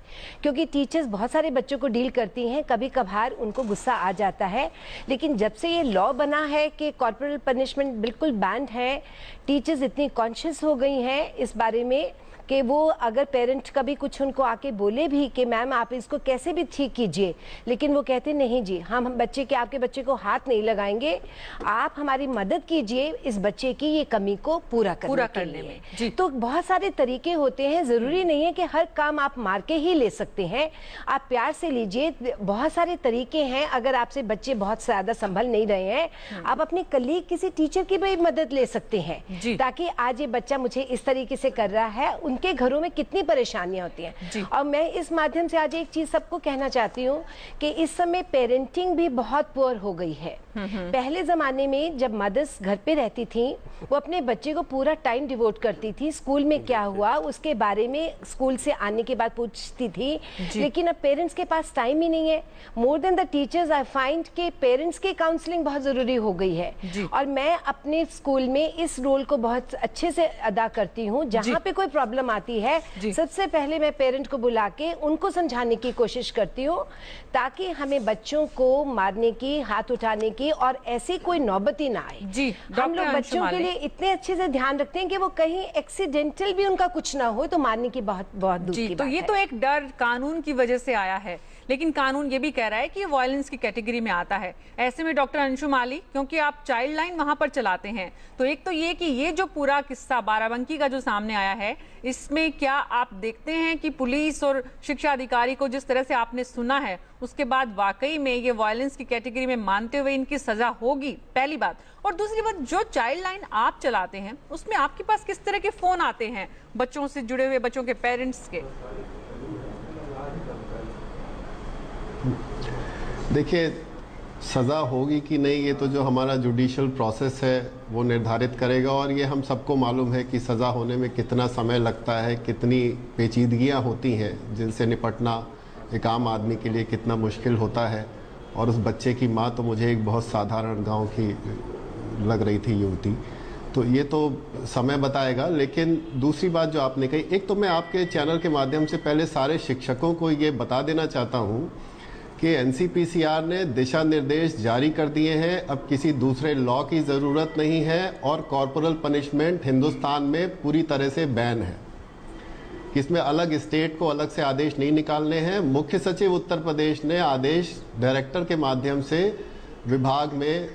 क्योंकि टीचर्स बहुत सारे बच्चों को डील करती हैं, कभी कभार उनको गुस्सा आ जाता है। लेकिन जब से ये लॉ बना है कि कॉर्पोरल पनिशमेंट बिल्कुल बैंड है, टीचर्स इतनी कॉन्शियस हो गई हैं इस बारे में कि वो अगर पेरेंट कभी कुछ उनको आके बोले भी कि मैम आप इसको कैसे भी ठीक कीजिए, लेकिन वो कहते नहीं जी हम आपके बच्चे को हाथ नहीं लगाएंगे, आप हमारी मदद कीजिए इस बच्चे की ये कमी को पूरा करने में। जी। तो बहुत सारे तरीके होते हैं, ज़रूरी नहीं है कि हर काम आप मार के ही ले सकते हैं, आप प्यार से लीजिए। बहुत सारे तरीके हैं, अगर आपसे बच्चे बहुत ज़्यादा संभल नहीं रहे हैं आप अपने कलीग किसी टीचर की भी मदद ले सकते हैं, ताकि आज ये बच्चा मुझे इस तरीके से कर रहा है, उनके घरों में कितनी परेशानियां होती हैं। और मैं इस माध्यम से आज एक चीज सबको कहना चाहती हूँ कि इस समय पेरेंटिंग भी बहुत पुअर हो गई है। पहले जमाने में जब मदर्स घर पे रहती थी वो अपने बच्चे को पूरा टाइम डिवोट करती थी, स्कूल में क्या हुआ उसके बारे में स्कूल से आने के बाद पूछती थी, लेकिन अब पेरेंट्स के पास टाइम ही नहीं है। More than the teachers I find के पेरेंट्स की काउंसलिंग बहुत जरूरी हो गई है, और मैं अपने स्कूल में इस रोल को बहुत अच्छे से अदा करती हूँ। जहाँ पे कोई प्रॉब्लम आती है सबसे पहले मैं पेरेंट को बुला के उनको समझाने की कोशिश करती हूँ, ताकि हमें बच्चों को मारने की, हाथ उठाने की और ऐसी कोई नौबत ही ना आए। हम लोग बच्चों के लिए इतने अच्छे से ध्यान रखते हैं कि वो कहीं एक्सीडेंटल भी उनका कुछ ना हो तो मारने की बहुत बहुत दूर की बात है। तो ये तो एक डर कानून की वजह से आया है, लेकिन कानून ये भी कह रहा है कि ये वायलेंस की कैटेगरी में आता है। ऐसे में डॉक्टर अंशु माली, क्योंकि आप चाइल्ड लाइन वहां पर चलाते हैं, तो एक तो ये कि ये जो पूरा किस्सा बाराबंकी का जो सामने आया है, इसमें क्या आप देखते हैं कि पुलिस और शिक्षा अधिकारी को जिस तरह से आपने सुना है उसके बाद वाकई में ये वायलेंस की कैटेगरी में मानते हुए इनकी सजा होगी? पहली बात। और दूसरी बात, जो चाइल्ड लाइन आप चलाते हैं उसमें आपके पास किस तरह के फोन आते हैं बच्चों से जुड़े हुए, बच्चों के पेरेंट्स के? देखिए, सज़ा होगी कि नहीं ये तो जो हमारा जुडिशियल प्रोसेस है वो निर्धारित करेगा, और ये हम सबको मालूम है कि सज़ा होने में कितना समय लगता है, कितनी पेचीदगियां होती हैं जिनसे निपटना एक आम आदमी के लिए कितना मुश्किल होता है। और उस बच्चे की माँ तो मुझे एक बहुत साधारण गांव की लग रही थी युवती, तो ये तो समय बताएगा। लेकिन दूसरी बात जो आपने कही, एक तो मैं आपके चैनल के माध्यम से पहले सारे शिक्षकों को ये बता देना चाहता हूँ कि एनसीपीसीआर ने दिशा निर्देश जारी कर दिए हैं, अब किसी दूसरे लॉ की ज़रूरत नहीं है, और कॉर्पोरल पनिशमेंट हिंदुस्तान में पूरी तरह से बैन है। इसमें अलग स्टेट को अलग से आदेश नहीं निकालने हैं। मुख्य सचिव उत्तर प्रदेश ने आदेश डायरेक्टर के माध्यम से विभाग में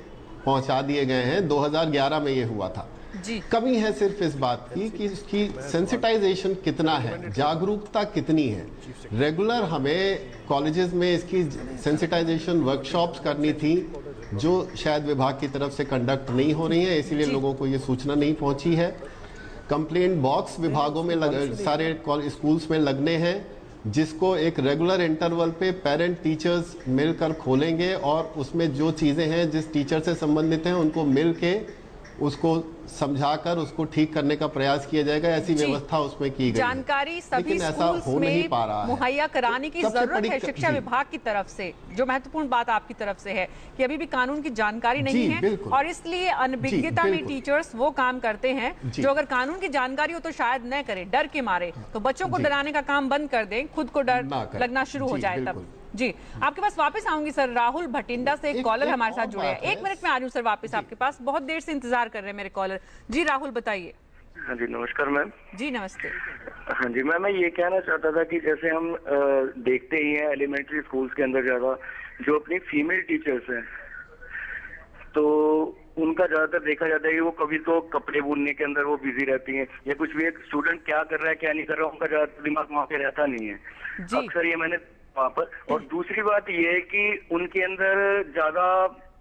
पहुंचा दिए गए हैं। 2011 में ये हुआ था जी। कमी है सिर्फ इस बात की कि इसकी सेंसिटाइजेशन कितना है, जागरूकता कितनी है। रेगुलर हमें कॉलेजेस में इसकी सेंसिटाइजेशन वर्कशॉप्स करनी थी, जो शायद विभाग की तरफ से कंडक्ट नहीं हो रही है, इसीलिए लोगों को ये सूचना नहीं पहुंची है। कंप्लेंट बॉक्स विभागों में सारे स्कूल्स में लगने हैं, जिसको एक रेगुलर इंटरवल पे पेरेंट टीचर्स मिलकर खोलेंगे और उसमें जो चीज़ें हैं जिस टीचर से संबंधित हैं उनको मिल के उसको समझाकर उसको ठीक करने का प्रयास किया जाएगा। ऐसी व्यवस्था उसमें की गई। जानकारी सभी स्कूल्स में मुहैया कराने की जरूरत है शिक्षा विभाग की तरफ से। जो महत्वपूर्ण बात आपकी तरफ से है कि अभी भी कानून की जानकारी नहीं है और इसलिए अनभिज्ञता में टीचर्स वो काम करते हैं जो अगर कानून की जानकारी हो तो शायद न करें, डर के मारे। तो बच्चों को डराने का काम बंद कर दें, खुद को डर लगना शुरू हो जाए तब। जी, आपके पास वापस आऊंगी सर। राहुल भटिंडा से एक कॉलर हमारे साथ जुड़े हैं। 1 मिनट में आ रही हूँ सर वापस आपके पास, बहुत देर से इंतजार कर रहे हैं मेरे कॉलर। जी राहुल बताइए। हाँ जी नमस्कार मैम। जी नमस्ते। हाँ जी मैम, मैं ये कहना चाहता था कि जैसे हम देखते ही हैं एलिमेंट्री स्कूल्स के अंदर ज्यादा जो अपनी फीमेल टीचर्स हैं, तो उनका ज्यादातर देखा जाता है कि वो कभी तो कपड़े बुनने के अंदर वो बिजी रहती हैं, या कुछ भी एक स्टूडेंट क्या कर रहा है क्या नहीं कर रहा है उनका ज्यादातर दिमाग वहाँ पे रहता नहीं है। अक्सर ये मैंने वहाँ पर। और दूसरी बात ये है कि उनके अंदर ज्यादा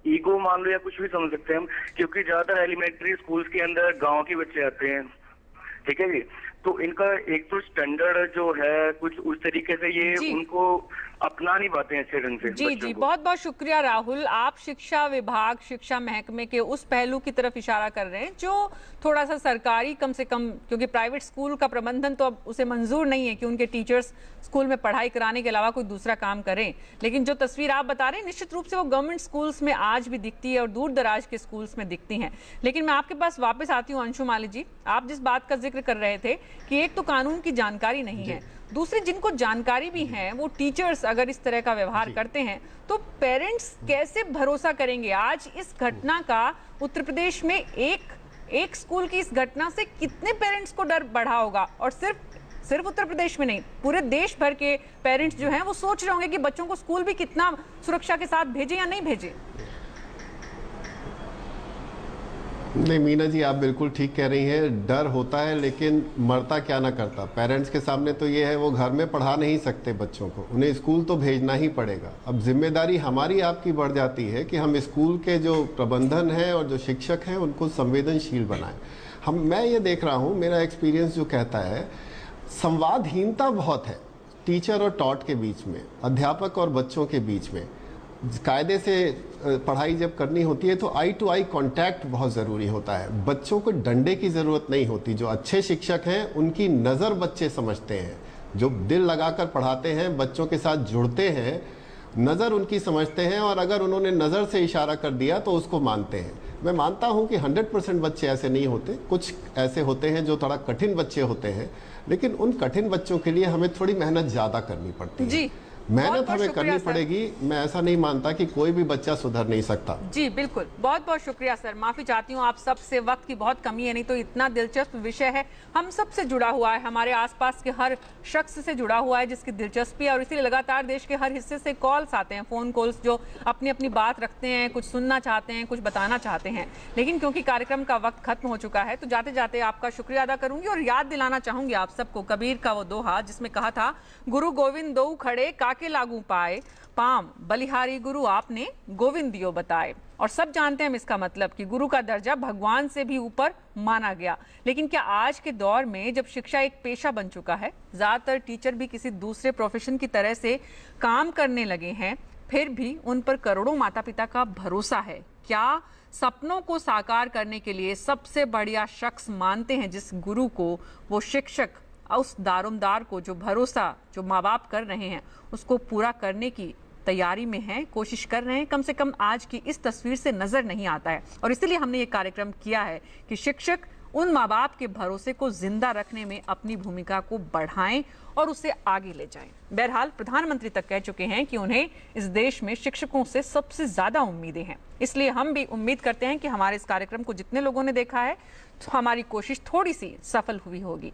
ईगो मान लो या कुछ भी समझ सकते हैं हम, क्योंकि ज्यादातर एलिमेंट्री स्कूल्स के अंदर गांव के बच्चे आते हैं, ठीक है जी। तो इनका एक तो स्टैंडर्ड जो है कुछ उस तरीके से ये उनको अपना नहीं पाते हैं अच्छे ढंग से। जी जी, बहुत बहुत शुक्रिया राहुल। आप शिक्षा विभाग, शिक्षा महकमे के उस पहलू की तरफ इशारा कर रहे हैं जो थोड़ा सा सरकारी, कम से कम, क्योंकि प्राइवेट स्कूल का प्रबंधन तो अब उसे मंजूर नहीं है कि उनके टीचर्स स्कूल में पढ़ाई कराने के अलावा कोई दूसरा काम करें। लेकिन जो तस्वीर आप बता रहे हैं निश्चित रूप से वो गवर्नमेंट स्कूल्स में आज भी दिखती है और दूर दराज के स्कूल्स में दिखती हैं। लेकिन मैं आपके पास वापस आती हूँ अंशु माली जी। आप जिस बात का जिक्र कर रहे थे कि एक तो कानून की जानकारी नहीं है, दूसरी जिनको जानकारी भी है वो टीचर्स अगर इस तरह का व्यवहार करते हैं तो पेरेंट्स कैसे भरोसा करेंगे। आज इस घटना का उत्तर प्रदेश में एक स्कूल की इस घटना से कितने पेरेंट्स को डर बढ़ा होगा। और सिर्फ उत्तर प्रदेश में नहीं, पूरे देश भर के पेरेंट्स जो हैं वो सोच रहे होंगे कि बच्चों को स्कूल भी कितना सुरक्षा के साथ भेजें या नहीं भेजें। नहीं मीना जी, आप बिल्कुल ठीक कह रही हैं। डर होता है लेकिन मरता क्या ना करता। पेरेंट्स के सामने तो ये है वो घर में पढ़ा नहीं सकते बच्चों को, उन्हें स्कूल तो भेजना ही पड़ेगा। अब जिम्मेदारी हमारी आपकी बढ़ जाती है कि हम स्कूल के जो प्रबंधन है और जो शिक्षक हैं उनको संवेदनशील बनाएं। मैं ये देख रहा हूँ, मेरा एक्सपीरियंस जो कहता है संवादहीनता बहुत है टीचर और टॉट के बीच में, अध्यापक और बच्चों के बीच में। कायदे से पढ़ाई जब करनी होती है तो आई टू आई कांटेक्ट बहुत ज़रूरी होता है। बच्चों को डंडे की ज़रूरत नहीं होती। जो अच्छे शिक्षक हैं उनकी नज़र बच्चे समझते हैं, जो दिल लगाकर पढ़ाते हैं, बच्चों के साथ जुड़ते हैं, नज़र उनकी समझते हैं और अगर उन्होंने नज़र से इशारा कर दिया तो उसको मानते हैं। मैं मानता हूं कि 100% बच्चे ऐसे नहीं होते, कुछ ऐसे होते हैं जो थोड़ा कठिन बच्चे होते हैं, लेकिन उन कठिन बच्चों के लिए हमें थोड़ी मेहनत ज़्यादा करनी पड़ती है। मेहनत हमें करनी पड़ेगी। मैं ऐसा नहीं मानता कि कोई भी बच्चा सुधर नहीं सकता। जी बिल्कुल, बहुत बहुत शुक्रिया सर। माफी चाहती हूँ आप सबसे, वक्त की बहुत कमी है, नहीं तो इतना दिलचस्प विषय है, हम सबसे जुड़ा हुआ है, हमारे आसपास के हर शख्स से जुड़ा हुआ है जिसकी दिलचस्पी है। और इसीलिए लगातार देश के हर हिस्से से कॉल्स आते हैं, फोन कॉल्स, जो अपनी अपनी बात रखते हैं, कुछ सुनना चाहते हैं, कुछ बताना चाहते हैं। लेकिन क्योंकि कार्यक्रम का वक्त खत्म हो चुका है तो जाते जाते आपका शुक्रिया अदा करूंगी और याद दिलाना चाहूंगी आप सबको कबीर का वो दोहा जिसमें कहा था, गुरु गोविंद दो खड़े काके लागू पाए, पाम बलिहारी गुरु आपने गोविंद दियो बताए। और सब जानते हैं हम इसका मतलब कि गुरु का दर्जा भगवान से भी ऊपर माना गया। लेकिन क्या आज के दौर में जब शिक्षा एक पेशा बन चुका है, ज्यादातर टीचर भी किसी दूसरे प्रोफेशन की तरह से काम करने लगे हैं, फिर भी उन पर करोड़ों माता पिता का भरोसा है? क्या सपनों को साकार करने के लिए सबसे बढ़िया शख्स मानते हैं जिस गुरु को, वो शिक्षक, उस दारोमदार को जो भरोसा जो माँ बाप कर रहे हैं उसको पूरा करने की तैयारी में हैं, कोशिश कर रहे हैं? कम से कम आज की इस तस्वीर से नजर नहीं आता है। और इसीलिए हमने ये कार्यक्रम किया है कि शिक्षक उन माँ बाप के भरोसे को जिंदा रखने में अपनी भूमिका को बढ़ाएं और उसे आगे ले जाएं। बहरहाल प्रधानमंत्री तक कह चुके हैं कि उन्हें इस देश में शिक्षकों से सबसे ज्यादा उम्मीदें हैं। इसलिए हम भी उम्मीद करते हैं कि हमारे इस कार्यक्रम को जितने लोगों ने देखा है तो हमारी कोशिश थोड़ी सी सफल हुई होगी।